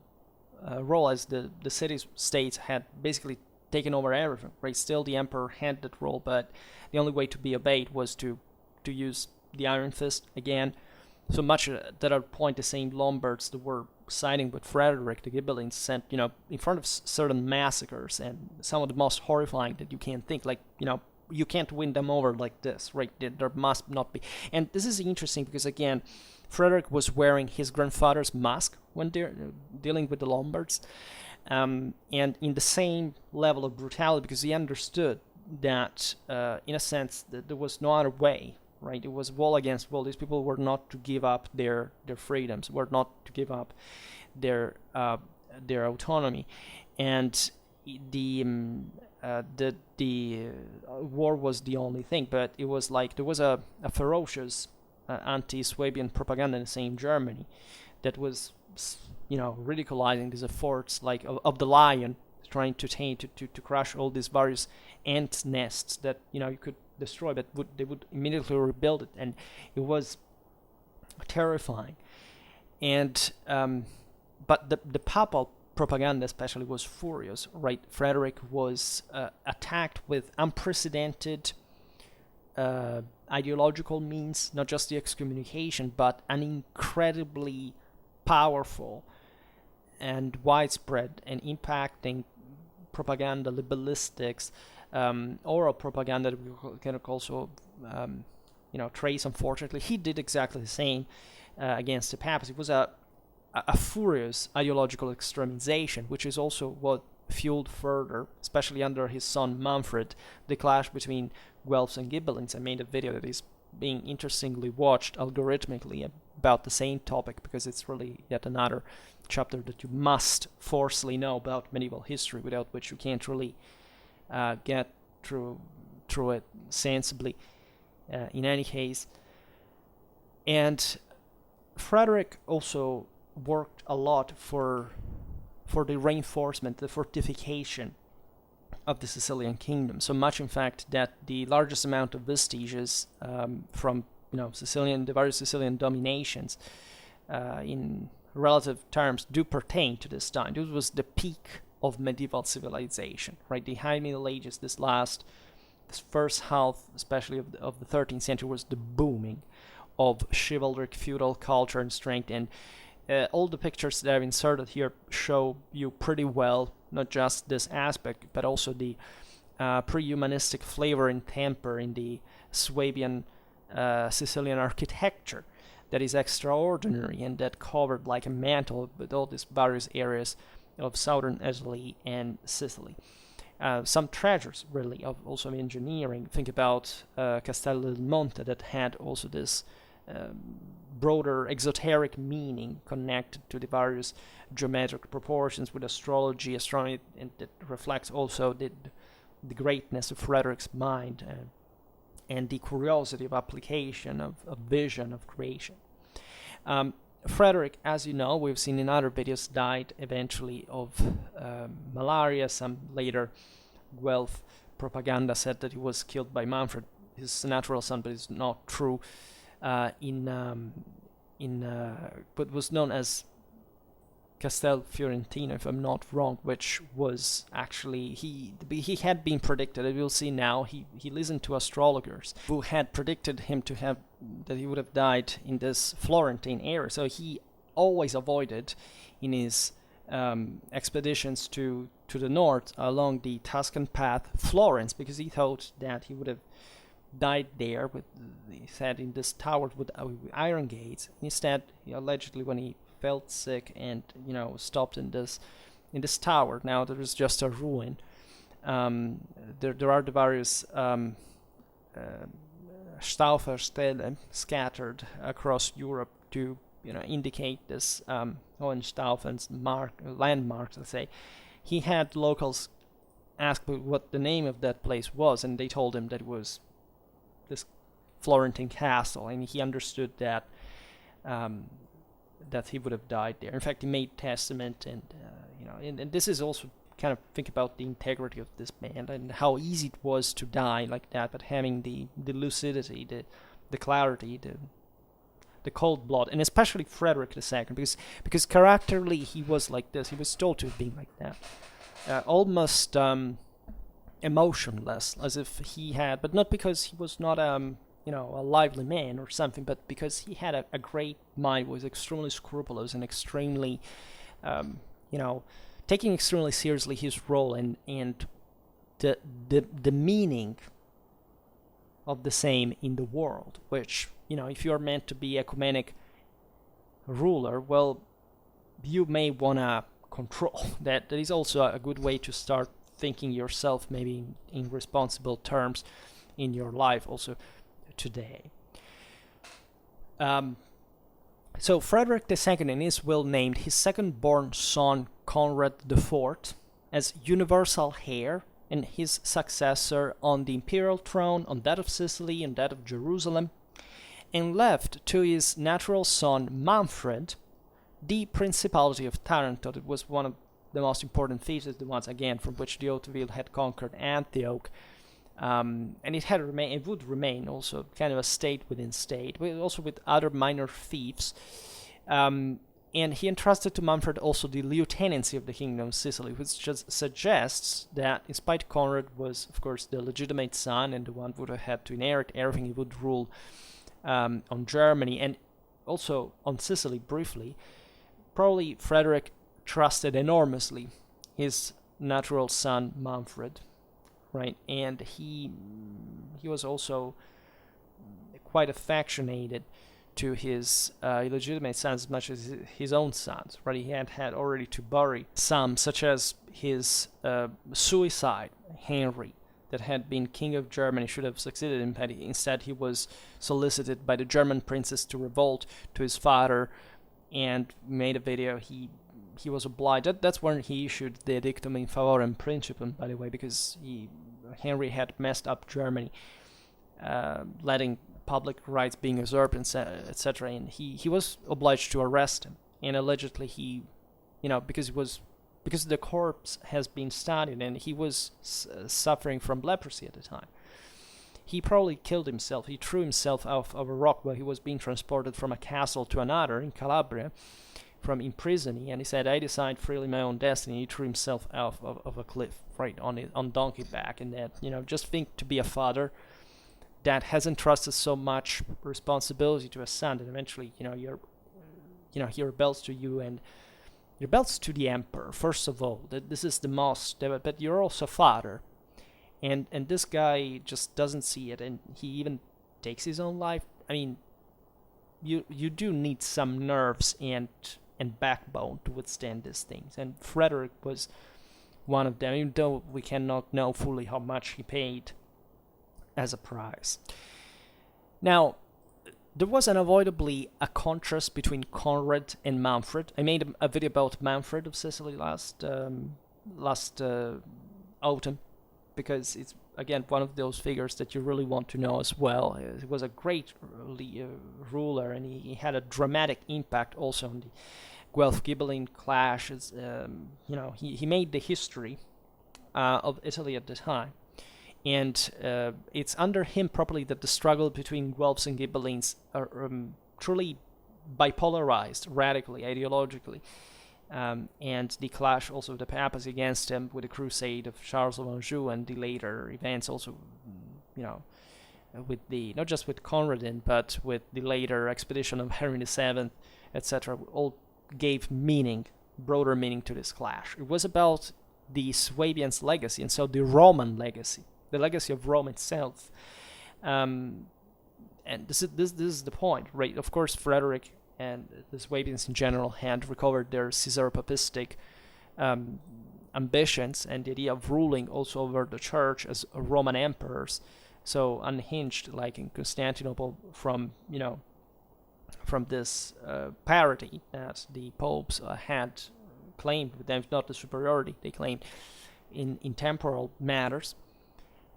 role, as the city-states had basically taken over everything, right? Still the emperor had that role, but the only way to be obeyed was to use the iron fist again. So much that at a point the same Lombards that were siding with Frederick, the Ghibellines, sent, in front of certain massacres, and some of the most horrifying that you can think, like, you can't win them over like this, right? There must not be. And this is interesting because, again, Frederick was wearing his grandfather's mask when they're dealing with the Lombards, and in the same level of brutality, because he understood that, in a sense, that there was no other way, right? It was wall against wall. These people were not to give up their freedoms, were not to give up their autonomy, and the war was the only thing. But it was like there was a ferocious anti-Swabian propaganda in the same Germany that was, ridiculizing these efforts like of the lion, trying to crush all these various ant nests that you could destroy, but they would immediately rebuild it, and it was terrifying. And but the papal propaganda especially was furious, right? Frederick was attacked with unprecedented ideological means, not just the excommunication, but an incredibly powerful and widespread and impacting propaganda, libellistics, oral propaganda that we can also trace. Unfortunately, he did exactly the same against the papacy. It was a furious ideological extremization, which is also what fueled further, especially under his son Manfred, the clash between Guelphs and Ghibellines. I made a video that is being interestingly watched algorithmically about the same topic, because it's really yet another chapter that you must forcefully know about medieval history, without which you can't really get through it sensibly, in any case. And Frederick also worked a lot for the reinforcement, the fortification of the Sicilian kingdom. So much, in fact, that the largest amount of vestiges from the various Sicilian dominations in relative terms do pertain to this time. This was the peak of medieval civilization, right? The High Middle Ages, this first half, especially of the 13th century, was the booming of chivalric feudal culture and strength. And all the pictures that I've inserted here show you pretty well not just this aspect, but also the pre-humanistic flavor and temper in the Swabian Sicilian architecture that is extraordinary, and that covered like a mantle with all these various areas of southern Italy and Sicily. Some treasures, really, of also engineering. Think about Castello del Monte, that had also this broader exoteric meaning connected to the various geometric proportions with astrology, astronomy, and it reflects also the greatness of Frederick's mind and the curiosity of application, of vision, of creation. Frederick, as you know, we've seen in other videos, died eventually of malaria. Some later Guelph propaganda said that he was killed by Manfred, his natural son, but it's not true. But was known as Castel Fiorentino, if I'm not wrong, which was actually, he had been predicted, as we'll see now. He listened to astrologers who had predicted him that he would have died in this Florentine area. So he always avoided in his expeditions to the north along the Tuscan path Florence, because he thought that he would have died there he said, in this tower with iron gates. Instead, allegedly, when he felt sick and stopped in this in this tower. Now there is just a ruin. There are the various Stauferstelle scattered across Europe to indicate this Hohenstaufen's landmarks. Let's say he had locals ask what the name of that place was, and they told him that it was this Florentine castle, and he understood that that he would have died there. In fact, he made testament, and and this is also kind of think about the integrity of this man and how easy it was to die like that, but having the lucidity, the clarity, the cold blood, and especially Frederick II, because characterly he was like this. He was told to have been like that, almost emotionless, as if he had, but not because he was not a lively man or something, but because he had a great mind, was extremely scrupulous and extremely, taking extremely seriously his role and the meaning of the same in the world, which, if you are meant to be ecumenic ruler, well, you may want to control. That is also a good way to start thinking yourself maybe in responsible terms in your life also today. So Frederick II in his will named his second-born son Conrad IV as universal heir and his successor on the imperial throne, on that of Sicily and that of Jerusalem, and left to his natural son Manfred the Principality of Taranto. It was one of the most important features, the ones again from which the Ottaville had conquered Antioch, and it would remain also kind of a state within state, also with other minor fiefs. And he entrusted to Manfred also the lieutenancy of the Kingdom of Sicily, which just suggests that, in spite Conrad was, of course, the legitimate son and the one who would have had to inherit everything, he would rule on Germany and also on Sicily briefly. Probably Frederick trusted enormously his natural son Manfred, right? And he was also quite affectionated to his illegitimate sons as much as his own sons, right? He had already to bury some, such as his suicide, Henry, that had been king of Germany, should have succeeded him, but instead he was solicited by the German princes to revolt to his father and made a video. He was obliged. That's when he issued the Edictum in Favorem Principum, by the way, because Henry had messed up Germany, letting public rights being usurped, etc. And he was obliged to arrest him. And allegedly he, because the corpse has been studied and he was suffering from leprosy at the time, he probably killed himself. He threw himself off of a rock while he was being transported from a castle to another in Calabria, from imprisoning, and he said, "I decide freely my own destiny." He threw himself off of a cliff, right, on donkey back. And that, just think, to be a father that has entrusted so much responsibility to a son, that eventually, he rebels to you and rebels to the emperor, first of all. That this is the most, but you're also a father. And this guy just doesn't see it, and he even takes his own life. I mean, you do need some nerves and backbone to withstand these things. And Frederick was one of them, even though we cannot know fully how much he paid as a price. Now, there was unavoidably a contrast between Conrad and Manfred. I made a video about Manfred of Sicily last autumn, because it's, again, one of those figures that you really want to know as well. He was a great ruler, and he had a dramatic impact also on the Guelph-Ghibelline clash. He made the history of Italy at the time. And it's under him properly that the struggle between Guelphs and Ghibellines are truly bipolarized radically, ideologically. And the clash also of the papacy against him with the crusade of Charles of Anjou and the later events also, with not just with Conradin, but with the later expedition of Henry VII, etc., all gave broader meaning to this clash. It was about the Swabians' legacy, and so the Roman legacy, the legacy of Rome itself. And this is the point, right? Of course, Frederick and the Swabians in general had recovered their Caesaropapistic ambitions and the idea of ruling also over the church as Roman emperors, so unhinged like in Constantinople from this parity that the popes had claimed, with them not the superiority they claimed in temporal matters.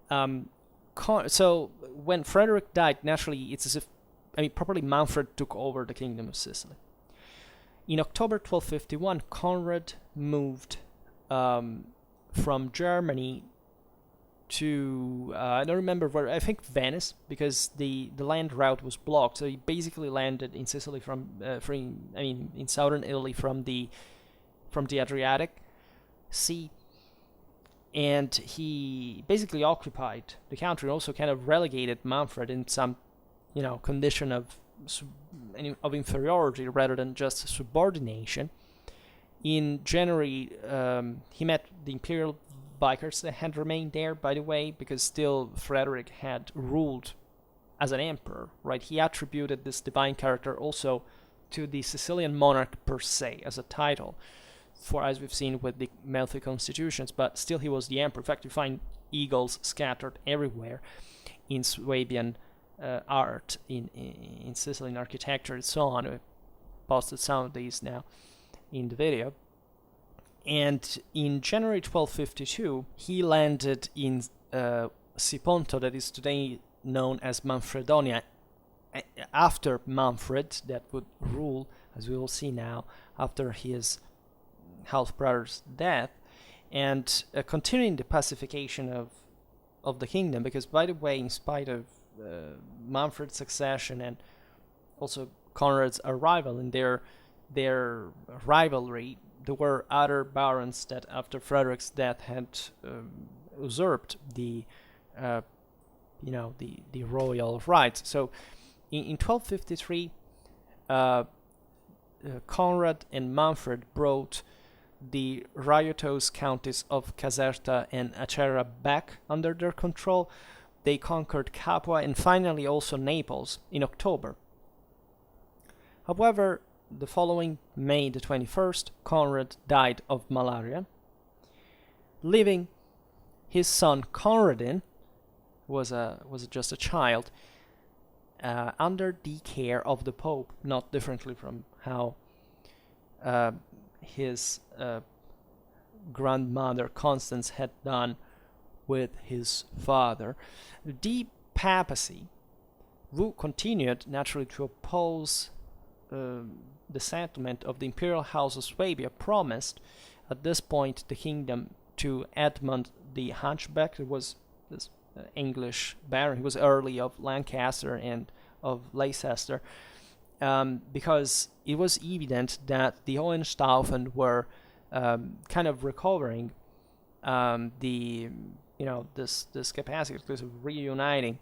So when Frederick died, naturally it's as if, properly Manfred took over the kingdom of Sicily. In October 1251, Conrad moved from Germany to, I don't remember where, I think Venice, because the land route was blocked. So he basically landed in Sicily in southern Italy from the Adriatic Sea. And he basically occupied the country, and also kind of relegated Manfred in some, condition of inferiority rather than just subordination. In January, he met the imperial vicars that had remained there, by the way, because still Frederick had ruled as an emperor, right? He attributed this divine character also to the Sicilian monarch per se as a title, for as we've seen with the Melfi constitutions, but still he was the emperor. In fact, you find eagles scattered everywhere in Swabian art, in Sicilian architecture, and so on. We posted some of these now in the video. And in January 1252, he landed in Siponto, that is today known as Manfredonia, after Manfred, that would rule, as we will see now, after his half-brother's death, and continuing the pacification of the kingdom, because, by the way, in spite of Manfred's succession and also Conrad's arrival in their rivalry, there were other barons that after Frederick's death had usurped the royal rights. So in 1253, Conrad and Manfred brought the riotous counties of Caserta and Acerra back under their control. They conquered Capua and finally also Naples in October. However, the following May the 21st, Conrad died of malaria, leaving his son Conradin, who was just a child, under the care of the Pope, not differently from how his grandmother Constance had done with his father. The papacy continued naturally to oppose the settlement of the imperial house of Swabia, promised at this point the kingdom to Edmund the Hunchback, who was this English baron. He was early of Lancaster and of Leicester, because it was evident that the Hohenstaufen were kind of recovering this capacity of reuniting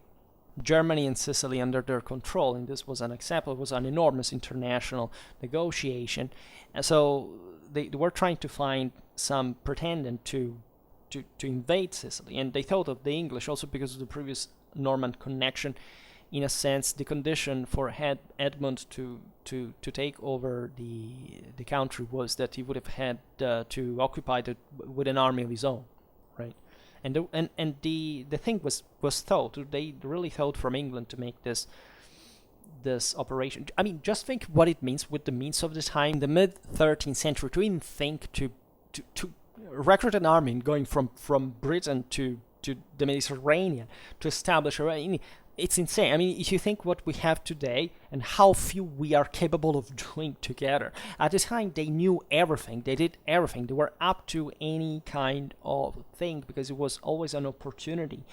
Germany and Sicily under their control, and this was unacceptable. It was an enormous international negotiation, and so they were trying to find some pretendant to invade Sicily, and they thought of the English also because of the previous Norman connection. In a sense, the condition for Edmund to take over the country was that he would have had to occupy it with an army of his own, right? And the thing was thought, they really thought from England to make this operation. Just think what it means with the means of the time, the mid-13th century, to even think to recruit an army going from Britain to the Mediterranean to establish it's insane. If you think what we have today and how few we are capable of doing together. At the time, they knew everything. They did everything. They were up to any kind of thing because it was always an opportunity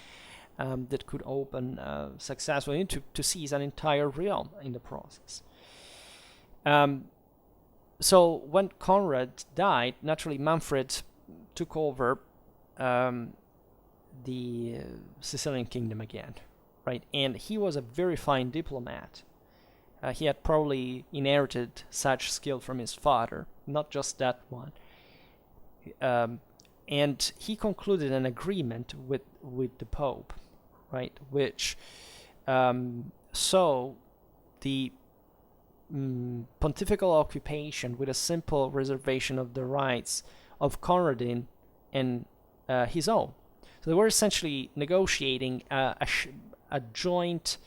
that could open successfully to seize an entire realm in the process. So when Conrad died, naturally Manfred took over the Sicilian kingdom again. Right, and he was a very fine diplomat. He had probably inherited such skill from his father, not just that one. And he concluded an agreement with the Pope, right, which saw the pontifical occupation with a simple reservation of the rights of Conradin and his own. So they were essentially negotiating a joint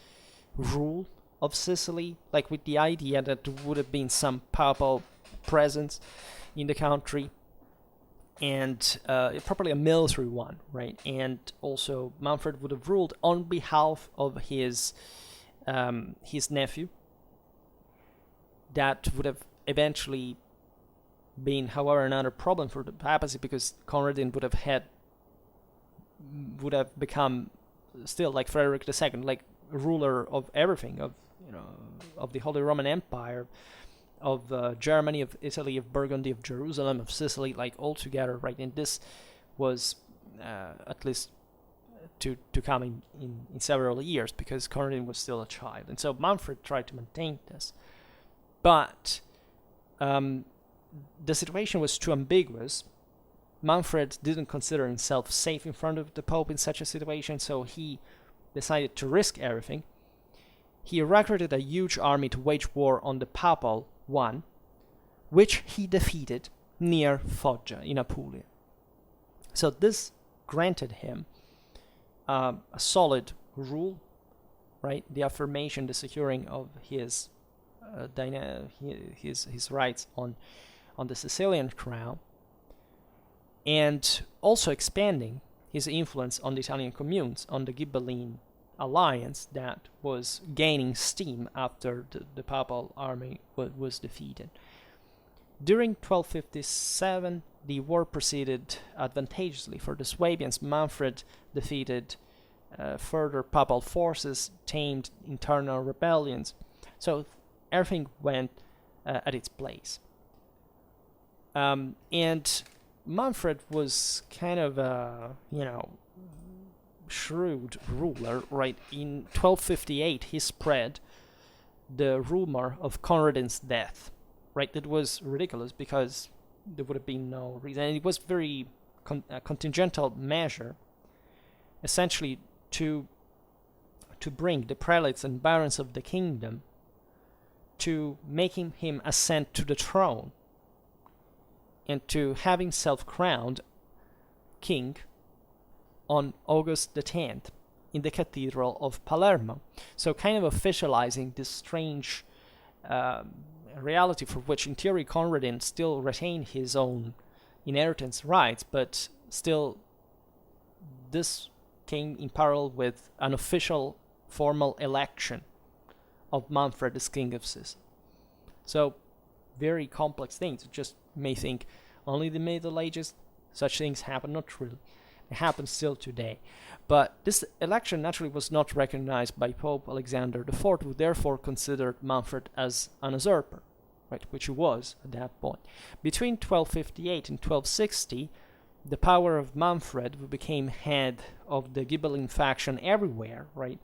rule of Sicily, like with the idea that there would have been some papal presence in the country, and probably a military one, right? And also Manfred would have ruled on behalf of his nephew. That would have eventually been, however, another problem for the papacy, because Conradin would have become still like Frederick II, like ruler of everything, of the Holy Roman Empire, of Germany, of Italy, of Burgundy, of Jerusalem, of Sicily, like all together, right? And this was at least to come in several years, because Conradin was still a child, and so Manfred tried to maintain this, but the situation was too ambiguous. Manfred didn't consider himself safe in front of the Pope in such a situation, so he decided to risk everything. He recruited a huge army to wage war on the Papal one, which he defeated near Foggia in Apulia. So this granted him a solid rule, right? The affirmation, the securing of his rights on the Sicilian crown, and also expanding his influence on the Italian communes, on the Ghibelline alliance that was gaining steam after the papal army was defeated. During 1257, the war proceeded advantageously for the Swabians. Manfred defeated further papal forces, tamed internal rebellions, so everything went at its place. And Manfred was kind of a, shrewd ruler, right? In 1258, he spread the rumor of Conradin's death, right? That was ridiculous, because there would have been no reason. And it was very a contingential measure, essentially to bring the prelates and barons of the kingdom to making him ascend to the throne, and to have himself crowned king on August the 10th in the Cathedral of Palermo. So kind of officializing this strange reality, for which in theory Conradin still retained his own inheritance rights, but still this came in parallel with an official formal election of Manfred as King of Sicily. So very complex things. You just may think only the Middle Ages such things happen. Not really. It happens still today. But this election naturally was not recognized by Pope Alexander IV, who therefore considered Manfred as an usurper, right, which he was at that point. Between 1258 and 1260, the power of Manfred, who became head of the Ghibelline faction everywhere, right?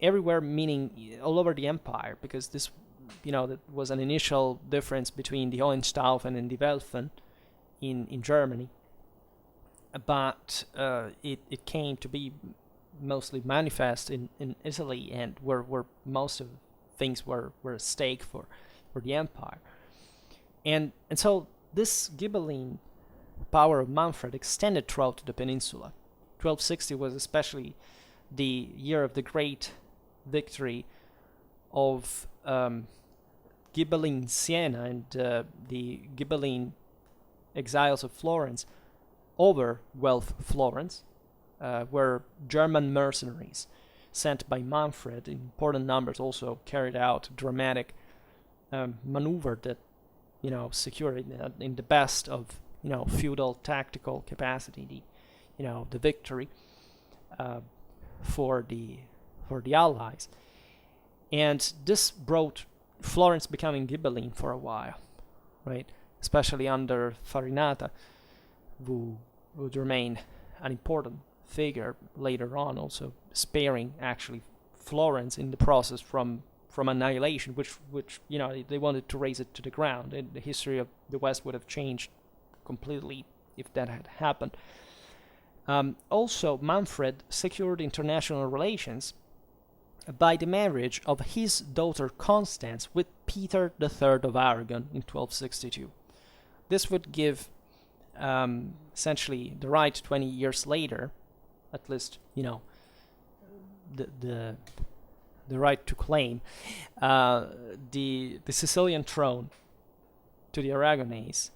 Everywhere meaning all over the empire, because this, that was an initial difference between the Hohenstaufen and the Welfen in Germany. But it came to be mostly manifest in Italy, and where most of things were at stake for the empire. And so this Ghibelline power of Manfred extended throughout the peninsula. 1260 was especially the year of the great victory of Ghibelline Siena and the Ghibelline exiles of Florence over Guelph Florence, where German mercenaries sent by Manfred in important numbers also carried out dramatic maneuver that secured in the best of feudal tactical capacity the victory for the Allies. And this brought Florence becoming Ghibelline for a while, right? Especially under Farinata, who would remain an important figure later on, also sparing actually Florence in the process from annihilation, which they wanted to raise it to the ground, and the history of the West would have changed completely if that had happened. Also, Manfred secured international relations by the marriage of his daughter Constance with Peter III of Aragon in 1262. This would give essentially the right 20 years later, at least, the right to claim the Sicilian throne to the Aragonese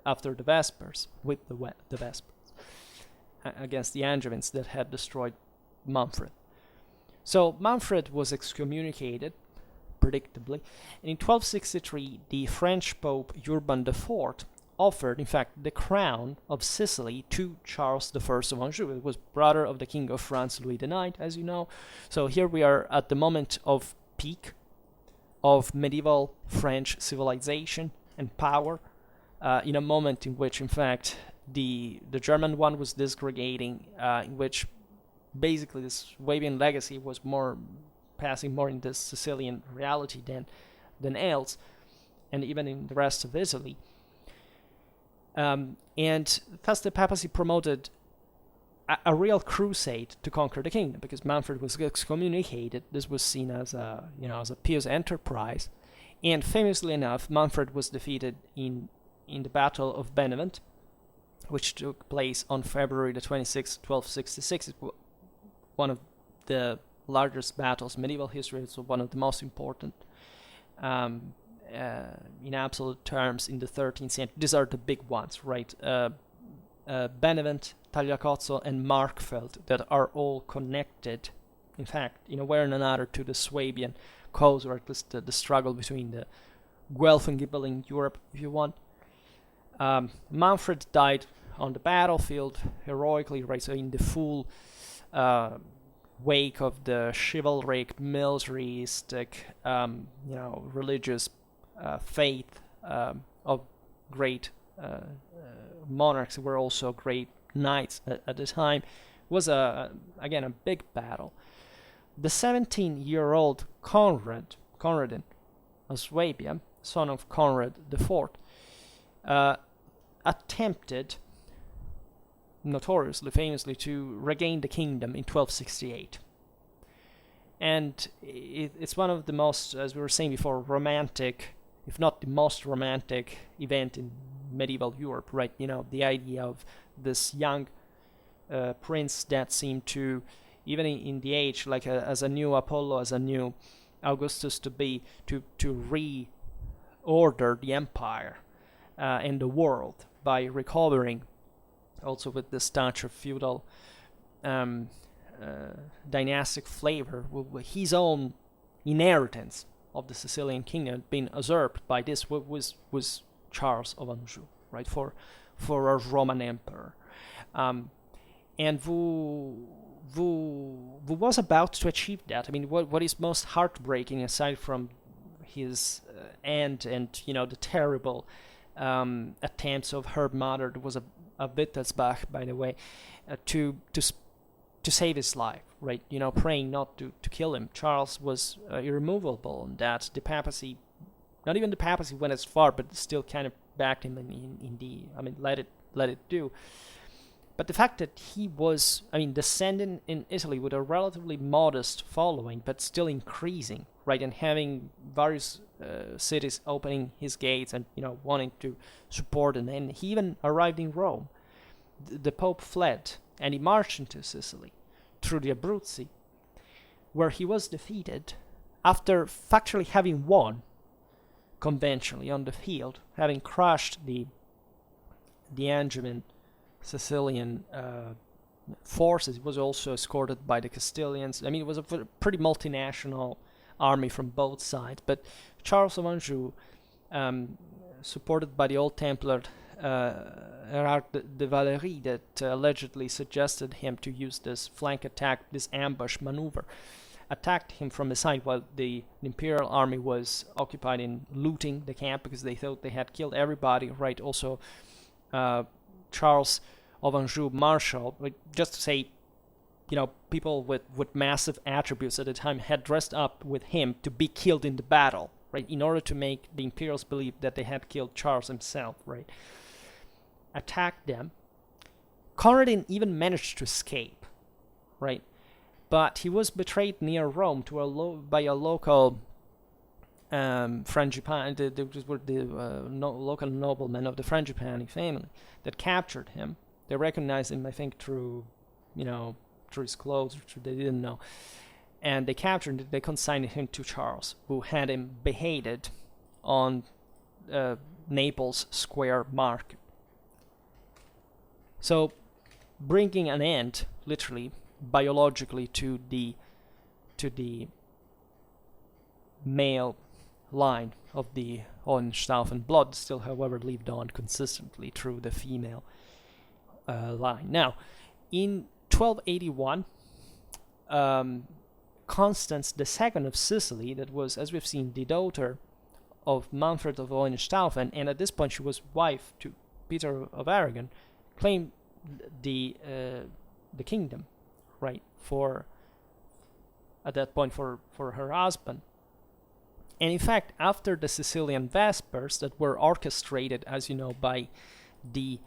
after the Vespers, with the Vespers, against the Angevins that had destroyed Manfred. So Manfred was excommunicated, predictably, and in 1263 the French Pope Urban IV offered, in fact, the crown of Sicily to Charles I of Anjou. It was brother of the King of France, Louis IX, as you know. So here we are at the moment of peak of medieval French civilization and power, in a moment in which, in fact, the German one was disgregating, in which basically the Swabian legacy was passing more in the Sicilian reality than else, and even in the rest of Italy. And thus the papacy promoted a real crusade to conquer the kingdom, because Manfred was excommunicated. This was seen as a pious enterprise, and famously enough, Manfred was defeated in the Battle of Benevent, which took place on February the 26th, 1266. It was one of the largest battles in medieval history. It's one of the most important in absolute terms in the 13th century. These are the big ones, right? Benevent, Tagliacozzo, and Markfeld, that are all connected, in fact, in a way or another, to the Swabian cause, or at least the struggle between the Guelph and Ghibelline Europe, if you want. Manfred died on the battlefield heroically, right? So in the full wake of the chivalric, militaristic, religious faith of great monarchs who were also great knights at the time, was again a big battle. The 17-year-old Conradin of Swabia, son of Conrad IV, attempted, notoriously, famously, to regain the kingdom in 1268. And it's one of the most, as we were saying before, romantic, if not the most romantic event in medieval Europe, right? The idea of this young prince that seemed to, even in the age, like as a new Apollo, as a new Augustus to reorder the empire and the world by recovering, also with this touch of feudal dynastic flavor, with his own inheritance of the Sicilian kingdom being usurped by this was Charles of Anjou, right, for a Roman emperor, and who was about to achieve that. I mean, what is most heartbreaking, aside from his end and the terrible attempts of her mother, there was a Wittelsbach, by the way, to save his life, right? Praying not to kill him. Charles was irremovable on that. The papacy, not even the papacy went as far, but still kind of backed him let it do. But the fact that he was, descending in Italy with a relatively modest following, but still increasing, right, and having various cities opening his gates and wanting to support him, and he even arrived in Rome. The Pope fled, and he marched into Sicily through the Abruzzi, where he was defeated after factually having won conventionally on the field, having crushed the Angevin Sicilian forces. It was also escorted by the Castilians. It was a pretty multinational army from both sides. But Charles of Anjou, supported by the old Templar Erard de Valery, that allegedly suggested him to use this flank attack, this ambush maneuver, attacked him from the side while the imperial army was occupied in looting the camp, because they thought they had killed everybody, right? Also, Charles of Anjou marshal, just to say, people with massive attributes at the time had dressed up with him to be killed in the battle, right, in order to make the imperials believe that they had killed Charles himself, right? Attacked them. Conradin even managed to escape, right? But he was betrayed near Rome by a local Frangipani, local noblemen of the Frangipani family that captured him. They recognized him, I think, through his clothes, they didn't know. And they captured him, they consigned him to Charles, who had him beheaded on Naples Square Market. So, bringing an end, literally, biologically, to the male line of the Hohenstaufen blood, still, however, lived on consistently through the female line. Now, in 1281, Constance II of Sicily, that was, as we've seen, the daughter of Manfred of Hohenstaufen, and at this point she was wife to Peter of Aragon, claimed the kingdom, right, at that point for her husband. And in fact, after the Sicilian Vespers that were orchestrated, as you know, by the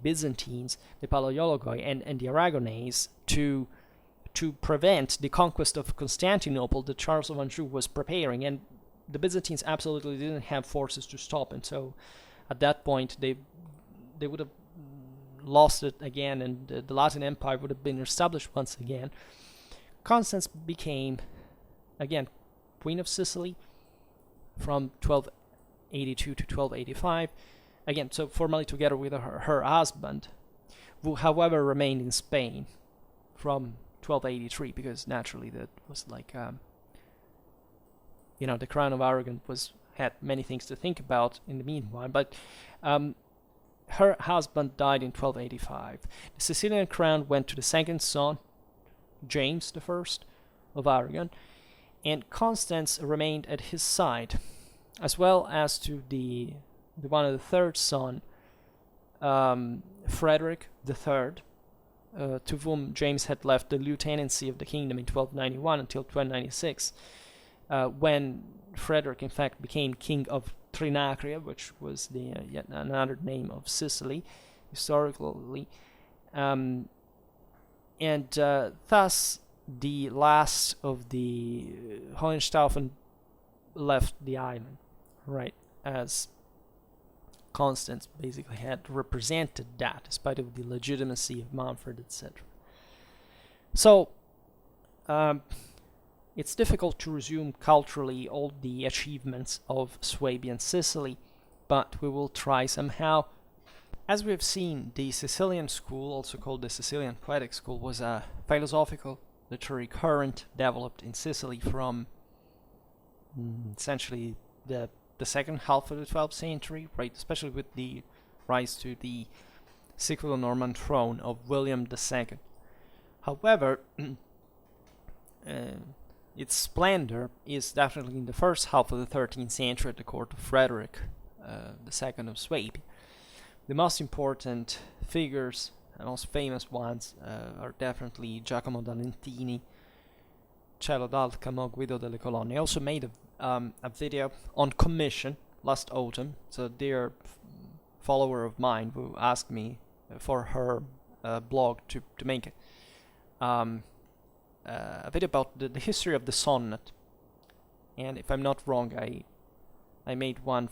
Byzantines, the Palaiologoi, and the Aragonese to prevent the conquest of Constantinople that Charles of Anjou was preparing, and the Byzantines absolutely didn't have forces to stop him. So at that point, they would have lost it again, and the Latin Empire would have been established once again. Constance became, again, Queen of Sicily from 1282 to 1285. Again, so formally together with her husband, who, however, remained in Spain from 1283, because naturally that was like, the Crown of Aragon had many things to think about in the meanwhile. But her husband died in 1285. The Sicilian crown went to the second son, James I of Aragon, and Constance remained at his side, as well as to the one of the third son, Frederick III, to whom James had left the lieutenancy of the kingdom in 1291 until 1296, when Frederick, in fact, became king of Trinacria, which was the yet another name of Sicily, historically, and thus the last of the Hohenstaufen left the island, right, as Constance basically had represented that, despite of the legitimacy of Manfred, etc. So, it's difficult to resume culturally all the achievements of Swabian Sicily, but we will try somehow. As we have seen, the Sicilian school, also called the Sicilian Poetic School, was a philosophical literary current developed in Sicily from essentially the second half of the 12th century, right, especially with the rise to the Siculo-Norman throne of William II. However, its splendor is definitely in the first half of the 13th century at the court of Frederick II of Swabia. The most important figures and most famous ones are definitely Giacomo da Lentini, Cielo d'Alcamo, Guido delle Colonne. I also made a video on commission last autumn, so a dear follower of mine who asked me for her blog to make a video about the history of the sonnet. And if I'm not wrong, I made one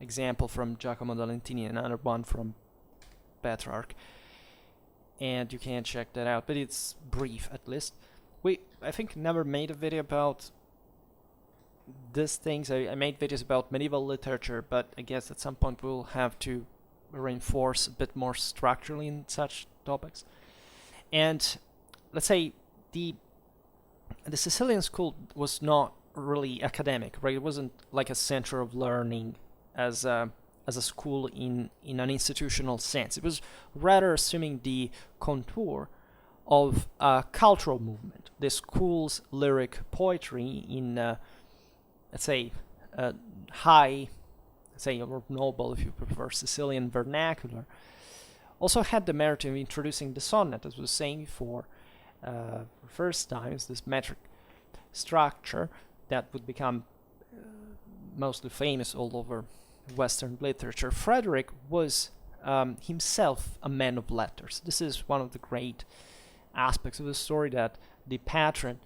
example from Giacomo da Lentini and another one from Petrarch, and you can check that out, but it's brief at least. I think never made a video about these things. I made videos about medieval literature, but I guess at some point we'll have to reinforce a bit more structurally in such topics. And let's say the Sicilian school was not really academic, right? It wasn't like a center of learning as a school in an institutional sense. It was rather assuming the contour of a cultural movement. The school's lyric poetry in, let's say, high, or noble, if you prefer, Sicilian vernacular, also had the merit of introducing the sonnet, as I was saying before, for the first time. It's this metric structure that would become mostly famous all over Western literature. Frederick was himself a man of letters. This is one of the great aspects of the story, that the patron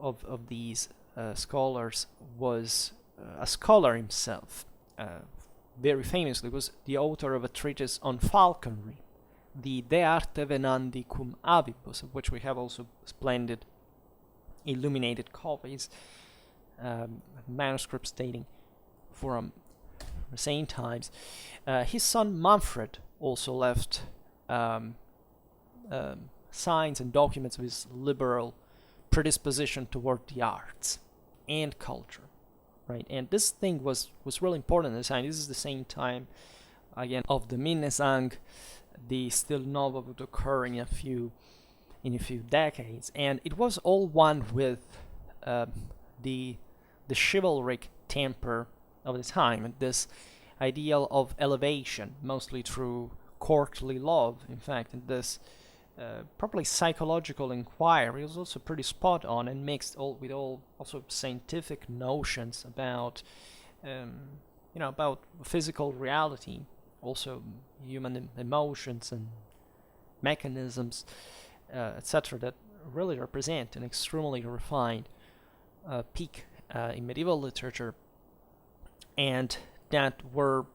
of these scholars was a scholar himself. Very famously was the author of a treatise on falconry, the De Arte Venandi cum Avibus, of which we have also splendid illuminated copies, manuscripts dating from the same times. His son Manfred also left signs and documents of his liberal predisposition toward the arts and culture, right? And this thing was really important at the time. This is the same time, again, of the Minnesang. The Stil Nova would occur in a few decades, and it was all one with the chivalric temper of the time, and this ideal of elevation, mostly through courtly love. In fact, and this probably psychological inquiry was also pretty spot on and mixed with all also scientific notions about about physical reality, also human emotions and mechanisms, etc., that really represent an extremely refined peak in medieval literature, and that were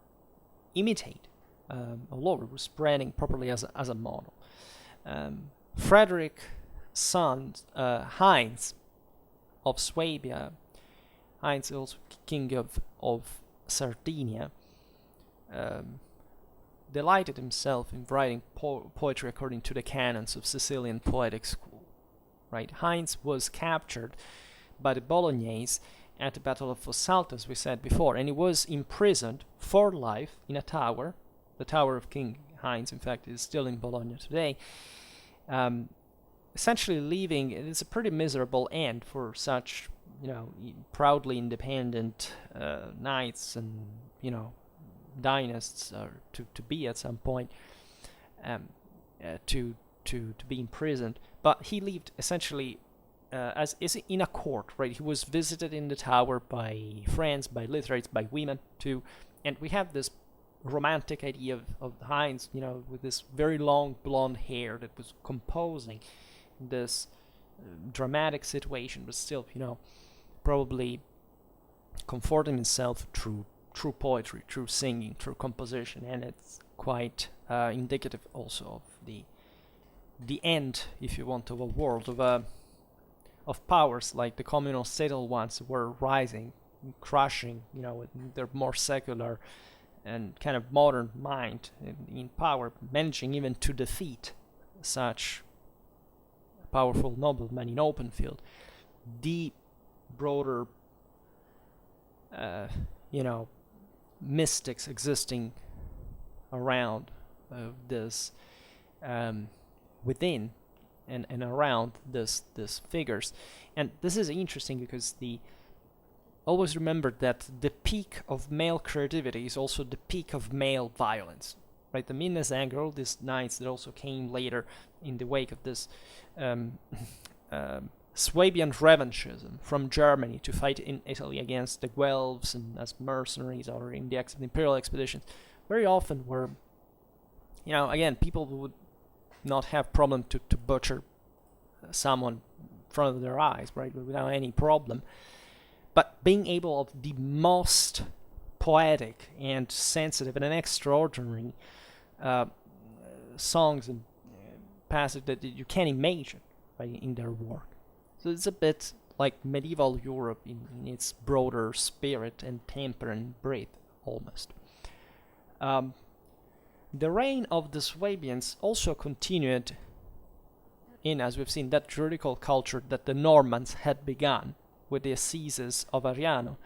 imitated all over, was spreading properly as a model. Frederick's son, Heinz of Swabia, Heinz also king of Sardinia, delighted himself in writing poetry according to the canons of Sicilian poetic school. Right, Heinz was captured by the Bolognese at the Battle of Fossalta, as we said before, and he was imprisoned for life in a tower. The Tower of King Heinz, in fact, is still in Bologna today. Essentially leaving, it's a pretty miserable end for such, proudly independent knights and, dynasts to be at some point, to be imprisoned. But he lived essentially as is in a court, right? He was visited in the tower by friends, by literates, by women too, and we have this romantic idea of Heinz, with this very long blonde hair that was composing this dramatic situation, but still, probably comforting himself through poetry, through singing, through composition, and it's quite indicative also of the end, if you want, of a world of powers like the communal statal ones were rising, crushing, with their more secular and kind of modern mind in power, managing even to defeat such powerful noblemen in open field. The broader, mystics existing around this, within and around this figures. And this is interesting because always remember that the peak of male creativity is also the peak of male violence, right? The Minnesang, all these knights that also came later in the wake of this Swabian revanchism from Germany to fight in Italy against the Guelphs and as mercenaries or in the imperial expeditions, very often were, again, people would not have problem to butcher someone in front of their eyes, right, without any problem. But being able of the most poetic and sensitive and an extraordinary songs and passages that you can imagine, right, in their work. So it's a bit like medieval Europe in its broader spirit and temper and breadth, almost. The reign of the Swabians also continued in, as we've seen, that juridical culture that the Normans had begun with the assizes of Ariano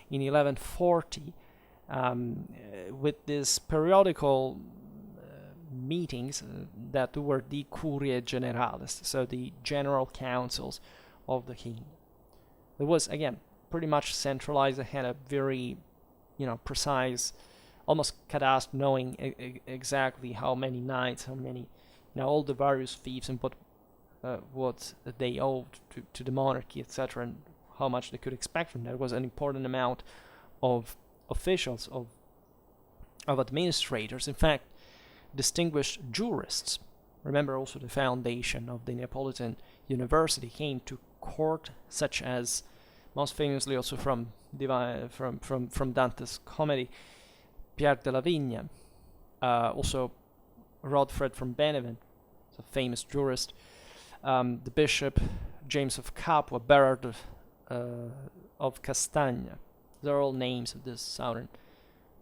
in 1140, with these periodical meetings that were the Curiae Generalis, so the general councils of the kingdom. It was, again, pretty much centralized. It had a very, precise, almost cadastre, knowing exactly how many knights, how many, all the various fiefs and what they owed to the monarchy, etc., and how much they could expect from that. It was an important amount of officials, of administrators. In fact, distinguished jurists. Remember also the foundation of the Neapolitan University came to court, such as most famously also from Dante's comedy, Pierre de la Vigne, also Rodfred from Benevent, a famous jurist, the bishop James of Capua, Berard of Castagna. They're all names of these southern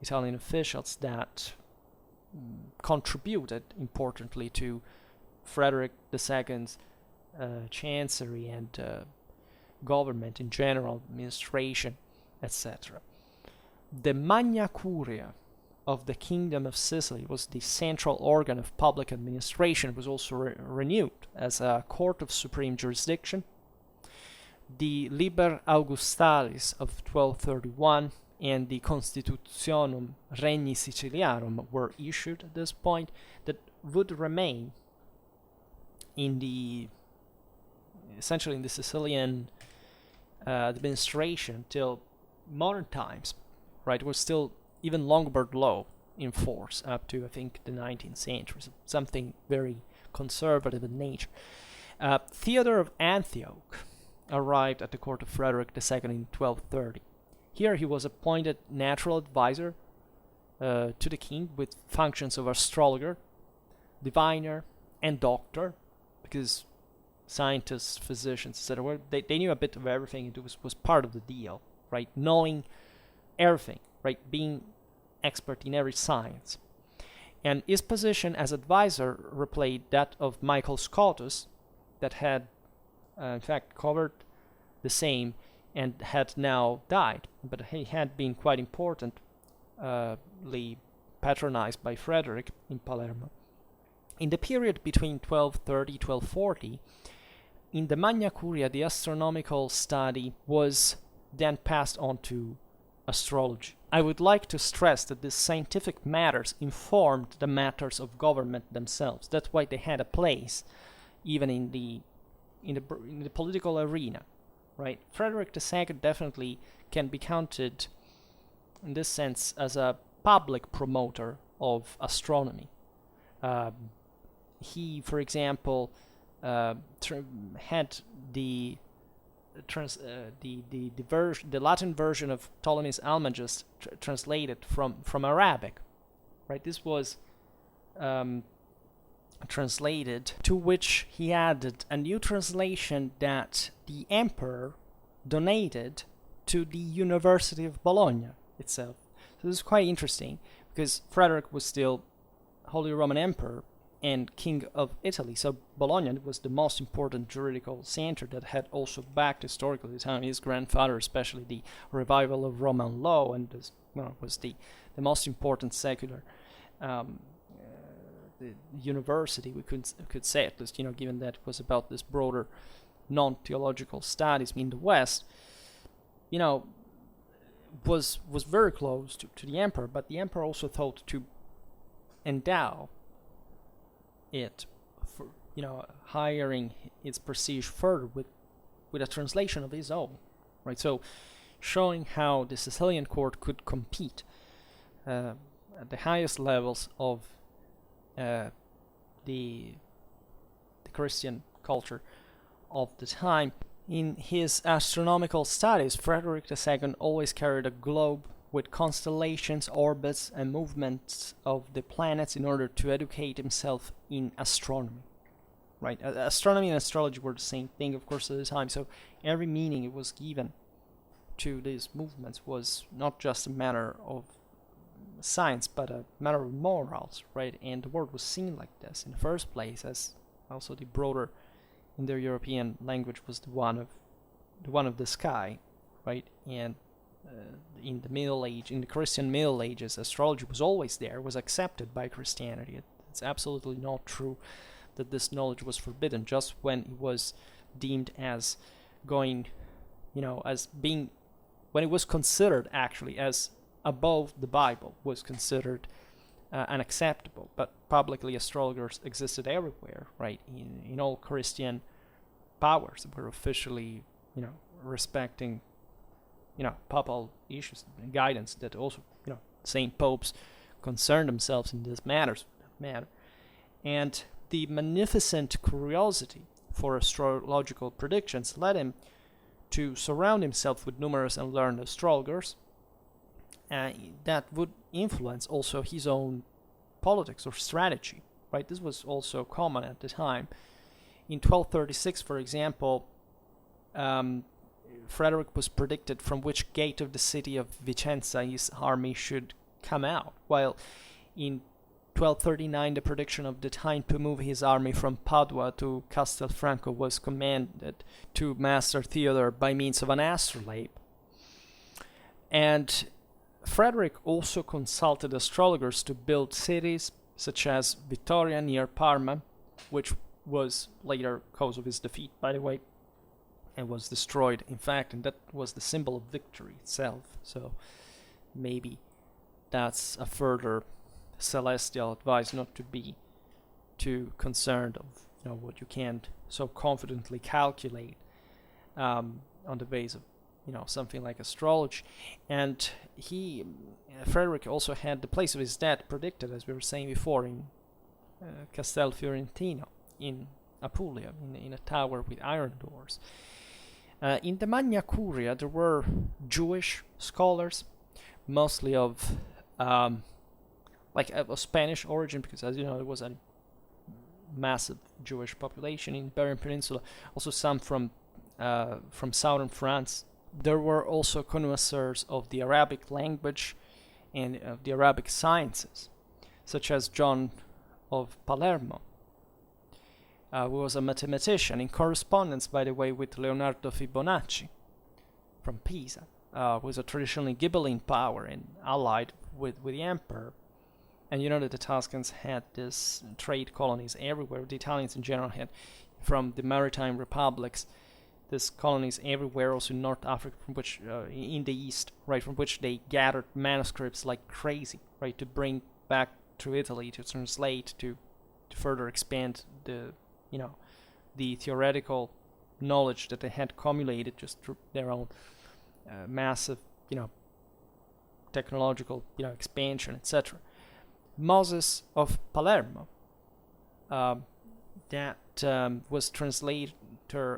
Italian officials that contributed importantly to Frederick II's chancery and government in general, administration, etc. The Magna Curia of the Kingdom of Sicily was the central organ of public administration. It was also renewed as a court of supreme jurisdiction. The Liber Augustalis of 1231 and the Constitutionum Regni Siciliarum were issued at this point, that would remain essentially in the Sicilian administration till modern times, right? It was still even Lombard law in force up to, I think, the 19th century, something very conservative in nature. Theodore of Antioch arrived at the court of Frederick II in 1230. Here he was appointed natural advisor to the king with functions of astrologer, diviner, and doctor, because scientists, physicians, etc., they knew a bit of everything. It was part of the deal, right? Knowing everything, right? Being expert in every science. And his position as advisor replaced that of Michael Scotus, that had, in fact, covered the same and had now died. But he had been quite importantly patronized by Frederick in Palermo. In the period between 1230-1240, in the Magna Curia, the astronomical study was then passed on to astrology. I would like to stress that these scientific matters informed the matters of government themselves. That's why they had a place, even in the political arena, right? Frederick II definitely can be counted, in this sense, as a public promoter of astronomy. He, for example, had the Latin version of Ptolemy's Almagest translated from Arabic, right? This was translated, to which he added a new translation that the emperor donated to the University of Bologna itself. So this is quite interesting, because Frederick was still Holy Roman Emperor and King of Italy. So Bologna was the most important juridical center that had also backed historically the time. His grandfather, especially the revival of Roman law, and was the most important secular university, we could say, at least, given that it was about this broader non-theological studies in the West, was very close to the emperor. But the emperor also thought to endow it, for hiring its prestige further with a translation of his own, right? So showing how the Sicilian court could compete at the highest levels of the Christian culture of the time. In his astronomical studies, Frederick II always carried a globe with constellations, orbits, and movements of the planets in order to educate himself in astronomy. Right? Astronomy and astrology were the same thing, of course, at the time. So every meaning it was given to these movements was not just a matter of science, but a matter of morals, right? And the world was seen like this in the first place, as also the broader Indo-European language was the one of the sky, right? And in the Middle Age, in the Christian Middle Ages, astrology was always there, was accepted by Christianity. It's absolutely not true that this knowledge was forbidden, just when it was deemed as going, as being, when it was considered actually as above the Bible, was considered unacceptable. But publicly, astrologers existed everywhere, right? In all Christian powers that were officially, respecting, papal issues and guidance, that also, Saint Popes concerned themselves in this matter. And the magnificent curiosity for astrological predictions led him to surround himself with numerous and learned astrologers that would influence also his own politics or strategy, right? This was also common at the time. In 1236, for example, Frederick was predicted from which gate of the city of Vicenza his army should come out, while in 1239 the prediction of the time to move his army from Padua to Castelfranco was commanded to Master Theodore by means of an astrolabe. And Frederick also consulted astrologers to build cities such as Vittoria near Parma, which was later cause of his defeat, by the way, and was destroyed, in fact, and that was the symbol of victory itself. So maybe that's a further celestial advice not to be too concerned of what you can't so confidently calculate on the base of something like astrology. And Frederick also had the place of his death predicted, as we were saying before, in Castel Fiorentino in Apulia, in a tower with iron doors. In the Magna Curia there were Jewish scholars, mostly of Spanish origin, because as you know there was a massive Jewish population in Iberian Peninsula, also some from southern France. There were also connoisseurs of the Arabic language and of the Arabic sciences, such as John of Palermo, who was a mathematician in correspondence, by the way, with Leonardo Fibonacci from Pisa, who was a traditionally Ghibelline power and allied with the emperor. And you know that the Tuscans had these trade colonies everywhere. The Italians in general had, from the maritime republics, these colonies everywhere, also in North Africa, from which in the east, right, from which they gathered manuscripts like crazy, right, to bring back to Italy to translate, to further expand the theoretical knowledge that they had accumulated just through their own massive, technological, expansion, etc. Moses of Palermo, that was translator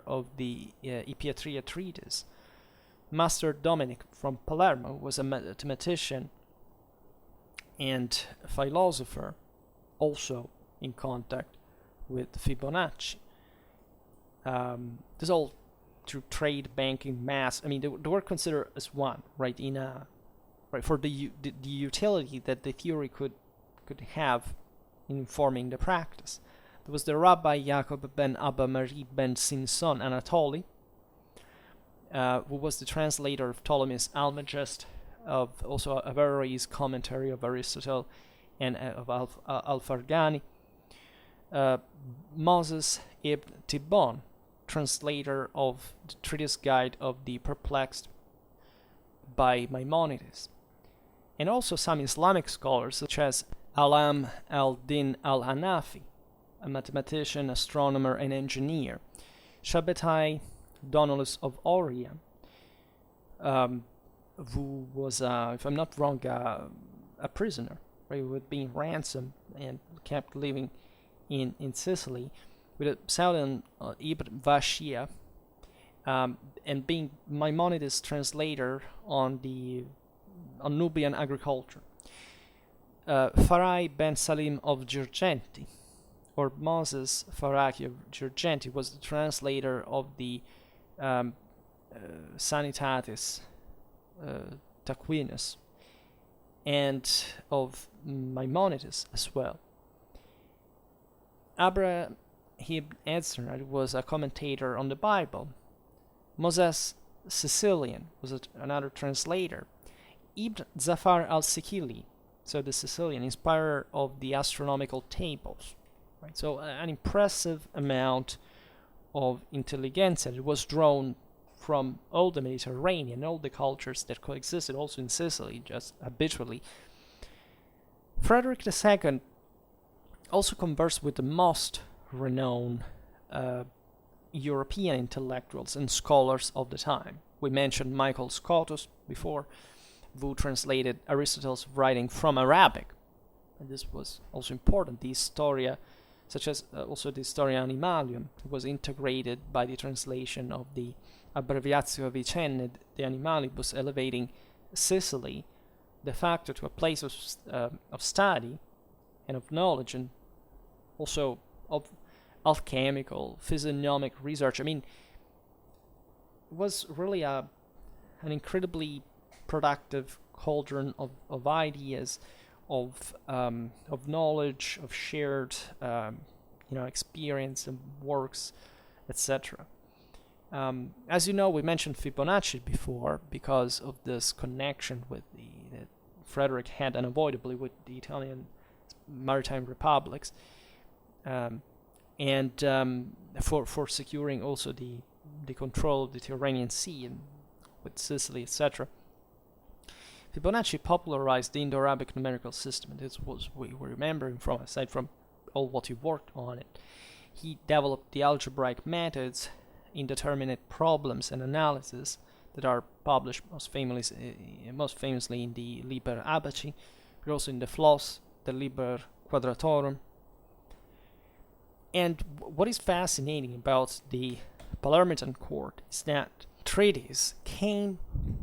of the Ipietria treatise. Master Dominic from Palermo was a mathematician and philosopher, also in contact with Fibonacci. This all through trade, banking, math. I mean, they were considered as one, right? For the utility that the theory could have in informing the practice. There was the Rabbi Jacob ben Abba Marie ben Simson Anatoli, who was the translator of Ptolemy's Almagest, of also Averroes' commentary of Aristotle, and of Al-Farghani. Moses ibn Tibbon, translator of the treatise guide of the perplexed by Maimonides. And also some Islamic scholars, such as Alam al-Din al-Hanafi, a mathematician, astronomer, and engineer. Shabbatai Donolus of Oria, who was, if I'm not wrong, a prisoner, right, who had been ransomed and kept living in Sicily, with a pseudonym Ibn Vashia, and being Maimonides' translator on Nubian agriculture. Farai ben Salim of Girgenti, or Moses Faraki of Girgenti, was the translator of the Sanitatis Taquinus and of Maimonides as well. Abraham ibn Ezra was a commentator on the Bible. Moses Sicilian was another translator. Ibn Zafar al-Sikili, so the Sicilian, inspirer of the astronomical tables. Right? So an impressive amount of intelligentsia that was drawn from all the Mediterranean, all the cultures that coexisted also in Sicily, just habitually. Frederick II also conversed with the most renowned European intellectuals and scholars of the time. We mentioned Michael Scotus before, who translated Aristotle's writing from Arabic. And this was also important. The Historia such as also the Historia Animalium, was integrated by the translation of the Abbreviatio Vicenne de Animalibus, elevating Sicily de facto to a place of study and of knowledge, and also of alchemical, physiognomic research. I mean, it was really an incredibly productive cauldron of ideas, of knowledge, of shared experience and works, etc. As you know, we mentioned Fibonacci before because of this connection with that Frederick had unavoidably with the Italian maritime republics, and for securing also the control of the Tyrrhenian Sea and with Sicily, etc. Fibonacci popularized the Indo-Arabic numerical system, and this was we were remembering from, aside from all what he worked on it. He developed the algebraic methods, indeterminate problems and analysis that are published most famously in the Liber Abaci, but also in the Flos, the Liber Quadratorum. And what is fascinating about the Palermitan court is that treaties came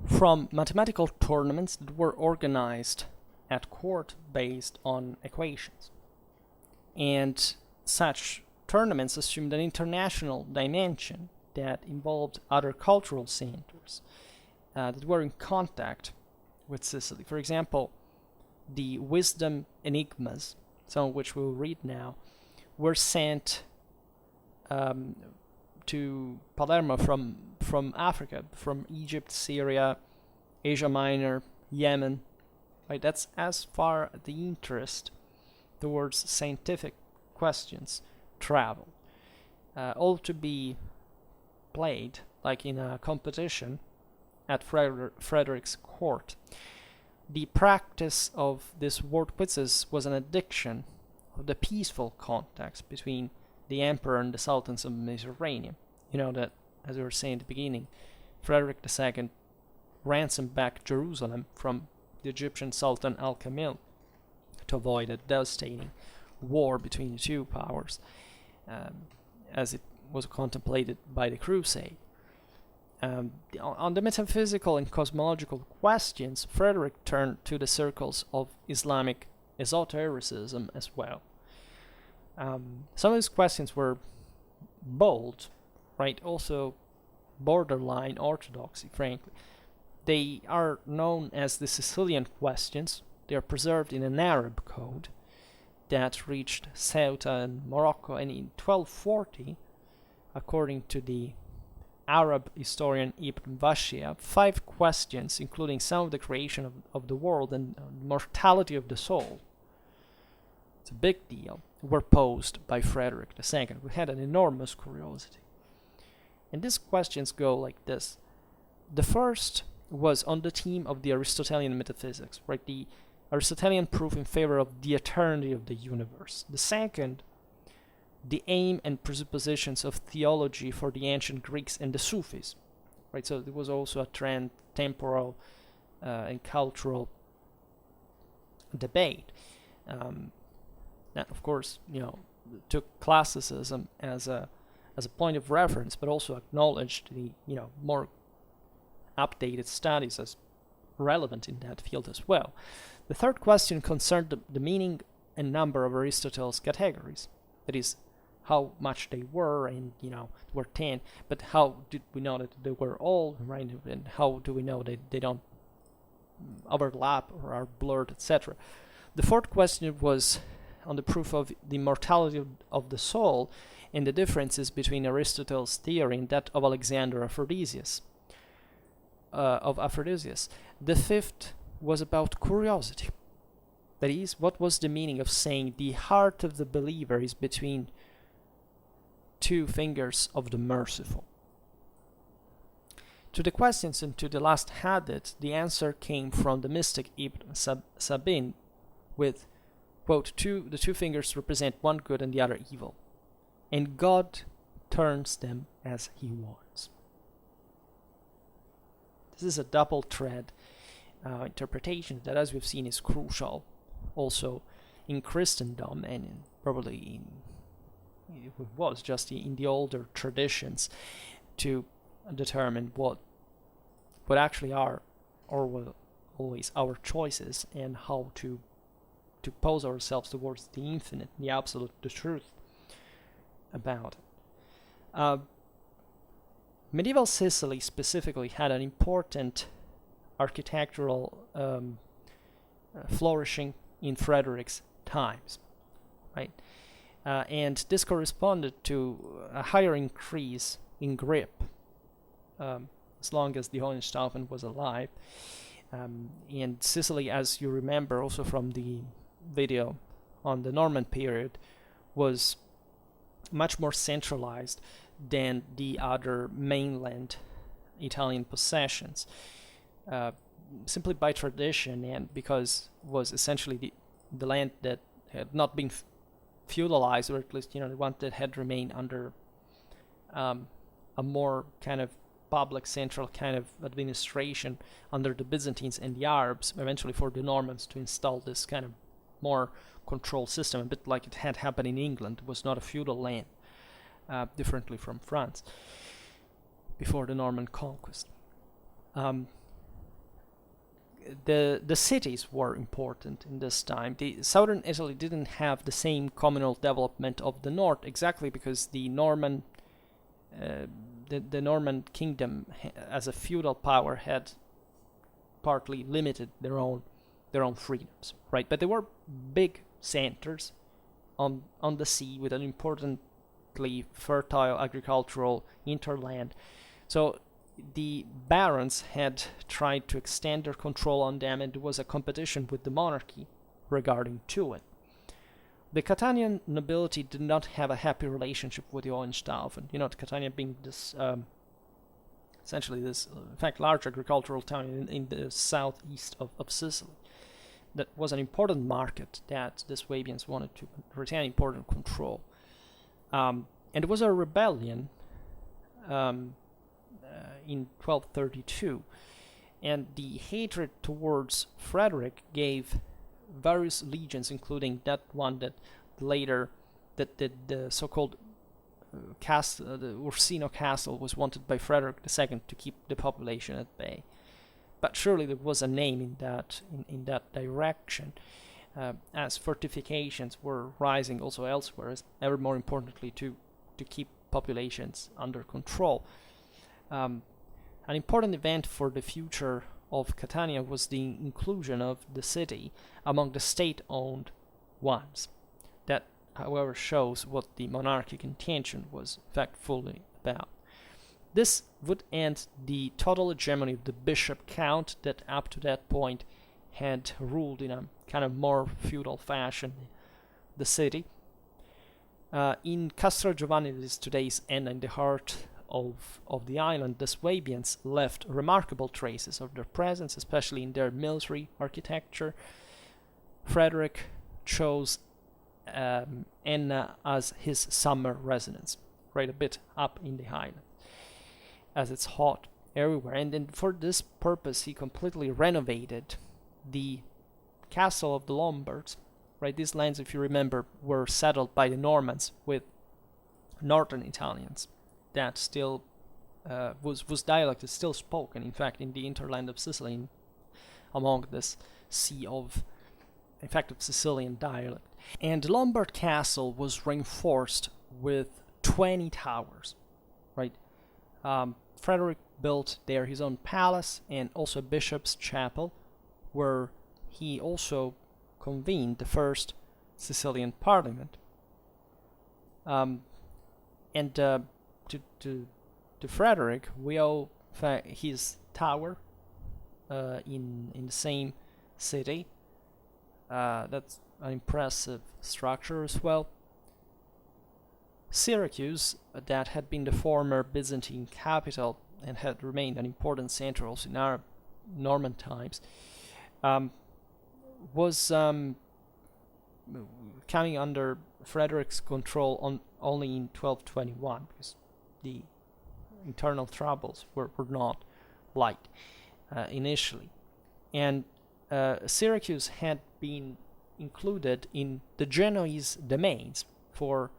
from mathematical tournaments that were organized at court based on equations. And such tournaments assumed an international dimension that involved other cultural centers that were in contact with Sicily. For example, the wisdom enigmas, some of which we'll read now, were sent to Palermo from Africa, from Egypt, Syria, Asia Minor, Yemen. Right, that's as far the interest towards scientific questions travel. All to be played like in a competition at Frederick's court. The practice of these word quizzes was an addiction of the peaceful contacts between the emperor and the sultans of the Mediterranean. You know that, as we were saying at the beginning, Frederick II ransomed back Jerusalem from the Egyptian Sultan Al-Kamil to avoid a devastating war between the two powers, as it was contemplated by the Crusade. On the metaphysical and cosmological questions, Frederick turned to the circles of Islamic esotericism as well. Some of these questions were bold, right? Also borderline orthodoxy, frankly. They are known as the Sicilian questions. They are preserved in an Arab code that reached Ceuta and Morocco, and in 1240, according to the Arab historian Ibn Bashia, 5 questions, including some of the creation of the world and mortality of the soul, it's a big deal, were posed by Frederick II, who had an enormous curiosity. And these questions go like this. The first was on the theme of the Aristotelian metaphysics, right? The Aristotelian proof in favor of the eternity of the universe. The second, the aim and presuppositions of theology for the ancient Greeks and the Sufis, right? So there was also a trend, temporal and cultural debate. That, of course, took classicism as a point of reference, but also acknowledged the more updated studies as relevant in that field as well. The third question concerned the meaning and number of Aristotle's categories. That is, how much they were, and were 10, but how did we know that they were all, right? And how do we know that they don't overlap or are blurred, etc. The fourth question was on the proof of the immortality of the soul and the differences between Aristotle's theory and that of Alexander Aphrodisias. The fifth was about curiosity. That is, what was the meaning of saying the heart of the believer is between two fingers of the merciful? To the questions and to the last hadith, the answer came from the mystic Ibn Sabin with, quote, the two fingers represent one good and the other evil, and God turns them as he wants. This is a double thread interpretation that, as we've seen, is crucial also in Christendom and probably it was just in the older traditions to determine what actually are, or were always, our choices, and how to pose ourselves towards the infinite, the absolute, the truth about it. Medieval Sicily specifically had an important architectural flourishing in Frederick's times, right? And this corresponded to a higher increase in grip as long as the Hohenstaufen was alive. And Sicily, as you remember also from the video on the Norman period, was much more centralized than the other mainland Italian possessions, simply by tradition, and because it was essentially the land that had not been feudalized, or at least the one that had remained under a more kind of public central kind of administration under the Byzantines and the Arabs, eventually for the Normans to install this kind of more control system, a bit like it had happened in England. It was not a feudal land, differently from France before the Norman conquest. The cities were important in this time. The southern Italy didn't have the same communal development of the north, exactly because the Norman kingdom as a feudal power had partly limited their own freedoms, right? But they were big centers on the sea with an importantly fertile agricultural hinterland. So the barons had tried to extend their control on them, and there was a competition with the monarchy regarding to it. The Catanian nobility did not have a happy relationship with the Hohenstaufen. The Catania being this, essentially this, in fact, large agricultural town in the southeast of Sicily. That was an important market that the Swabians wanted to retain important control. And there was a rebellion in 1232, and the hatred towards Frederick gave various legions, including that one that later, the so-called castle, the Ursino castle, was wanted by Frederick II to keep the population at bay. But surely there was a name in that direction, as fortifications were rising also elsewhere, as ever more importantly to keep populations under control. An important event for the future of Catania was the inclusion of the city among the state-owned ones. That, however, shows what the monarchic intention was in fact fully about. This would end the total hegemony of the bishop-count that up to that point had ruled in a kind of more feudal fashion the city. In Castro Giovanni, that is today's Enna, in the heart of the island, the Swabians left remarkable traces of their presence, especially in their military architecture. Frederick chose Enna as his summer residence, right a bit up in the highland, as it's hot everywhere. And then for this purpose, he completely renovated the castle of the Lombards. Right, these lands, if you remember, were settled by the Normans with northern Italians. That still was dialect is still spoken, in fact, in the hinterland of Sicily, among this sea of, in fact, of Sicilian dialect. And the Lombard castle was reinforced with 20 towers, right? Frederick built there his own palace and also a bishop's chapel, where he also convened the first Sicilian parliament. And to Frederick, we owe his tower in the same city. That's an impressive structure as well. Syracuse, that had been the former Byzantine capital and had remained an important center also in Norman times, was coming under Frederick's control only in 1221, because the internal troubles were not light initially. And Syracuse had been included in the Genoese domains for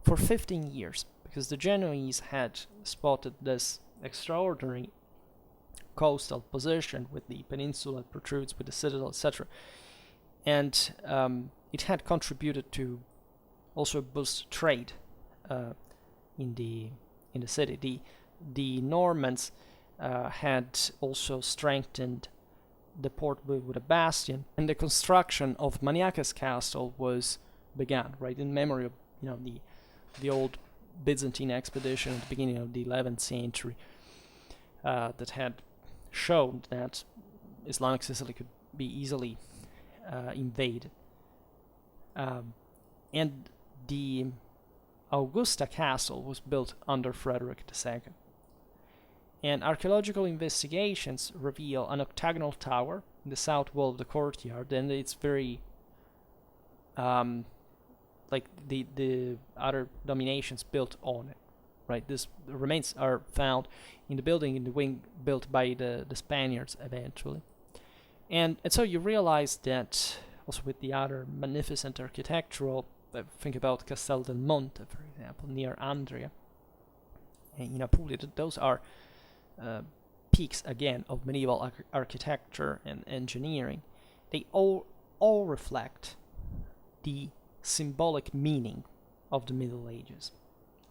for 15 years, because the Genoese had spotted this extraordinary coastal position with the peninsula that protrudes, with the citadel, etc. And it had contributed to also boost trade in the city. The Normans had also strengthened the port with a bastion, and the construction of Maniacus Castle was began, right, in memory of the old Byzantine expedition at the beginning of the 11th century that had shown that Islamic Sicily could be easily invaded. And the Augusta Castle was built under Frederick II. And archaeological investigations reveal an octagonal tower in the south wall of the courtyard, and it's very like the other dominations built on it, right? The remains are found in the building, in the wing built by the Spaniards eventually. And so you realize that also with the other magnificent architectural, think about Castel del Monte, for example, near Andria, and Puglia, those are peaks again of medieval architecture and engineering. They all reflect the symbolic meaning of the Middle Ages,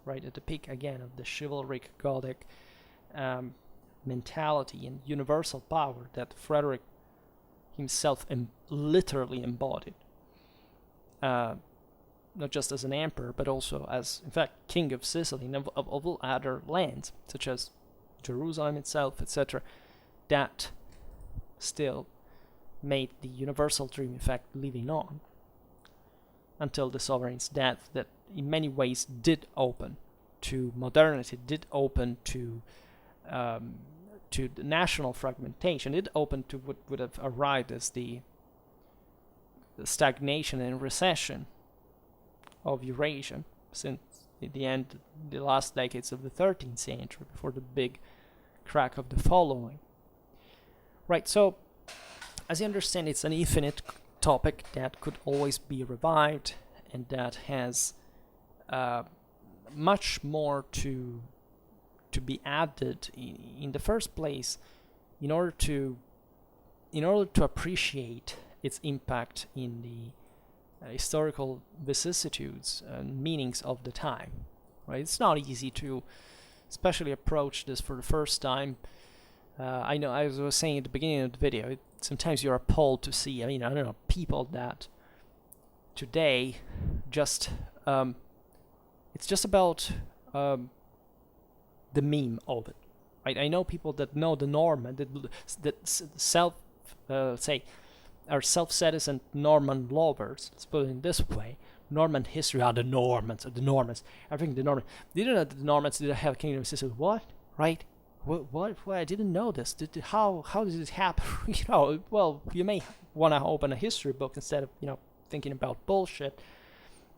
right? At the peak again of the chivalric Gothic mentality and universal power that Frederick himself literally embodied, not just as an emperor, but also as, in fact, king of Sicily and of all other lands, such as Jerusalem itself, etc., that still made the universal dream, in fact, living on until the sovereign's death, that in many ways did open to modernity, did open to the national fragmentation, it opened to what would have arrived as the stagnation and recession of Eurasia since the last decades of the 13th century, before the big crack of the following. Right, so as you understand, it's an infinite topic that could always be revived, and that has much more to be added in the first place in order to appreciate its impact in the historical vicissitudes and meanings of the time. Right, it's not easy to especially approach this for the first time. I know, as I was saying at the beginning of the video, sometimes you're appalled to see, I don't know, people that today just, it's just about the meme of it, right? I know people that know the Norman, that are self-citizen Norman lovers, let's put it this way. Norman history, the Normans, I think the Normans, they didn't know that the Normans didn't have a kingdom of Sicily. What? Right? What? I didn't know this. How did it happen? Well, you may want to open a history book instead of, thinking about bullshit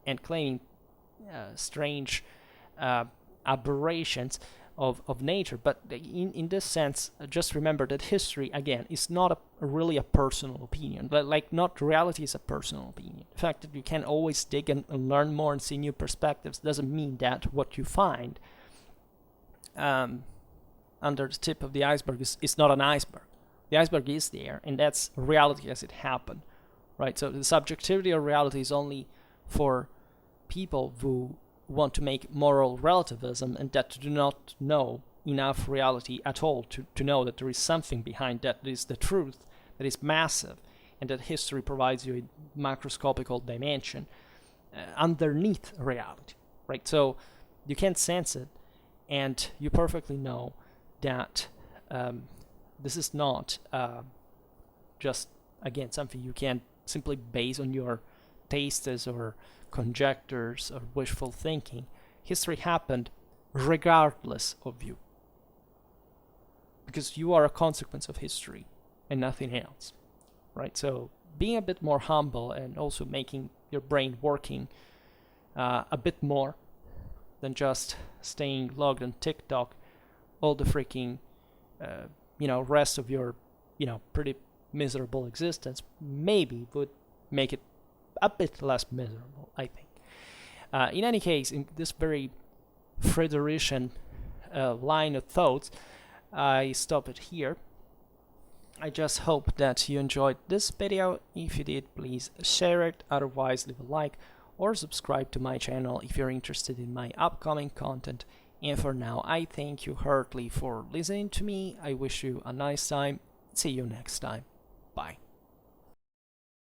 and claiming strange aberrations of nature. But in this sense, just remember that history, again, is not really a personal opinion. Like, not reality is a personal opinion. The fact that you can always dig and learn more and see new perspectives doesn't mean that what you find under the tip of the iceberg is not an iceberg. The iceberg is there, and that's reality as it happened, right? So the subjectivity of reality is only for people who want to make moral relativism and that do not know enough reality at all to know that there is something behind that is the truth, that is massive, and that history provides you a macroscopical dimension underneath reality, right? So you can't sense it, and you perfectly know that this is not just, again, something you can simply base on your tastes or conjectures or wishful thinking. History happened regardless of you, because you are a consequence of history and nothing else, right? So being a bit more humble and also making your brain working a bit more than just staying logged on TikTok all the freaking rest of your pretty miserable existence maybe would make it a bit less miserable, I think. In any case, in this very Frederican line of thoughts, I stop it here. I just hope that you enjoyed this video. If you did, please share it, otherwise leave a like or subscribe to my channel if you're interested in my upcoming content. And for now, I thank you heartily for listening to me. I wish you a nice time. See you next time. Bye.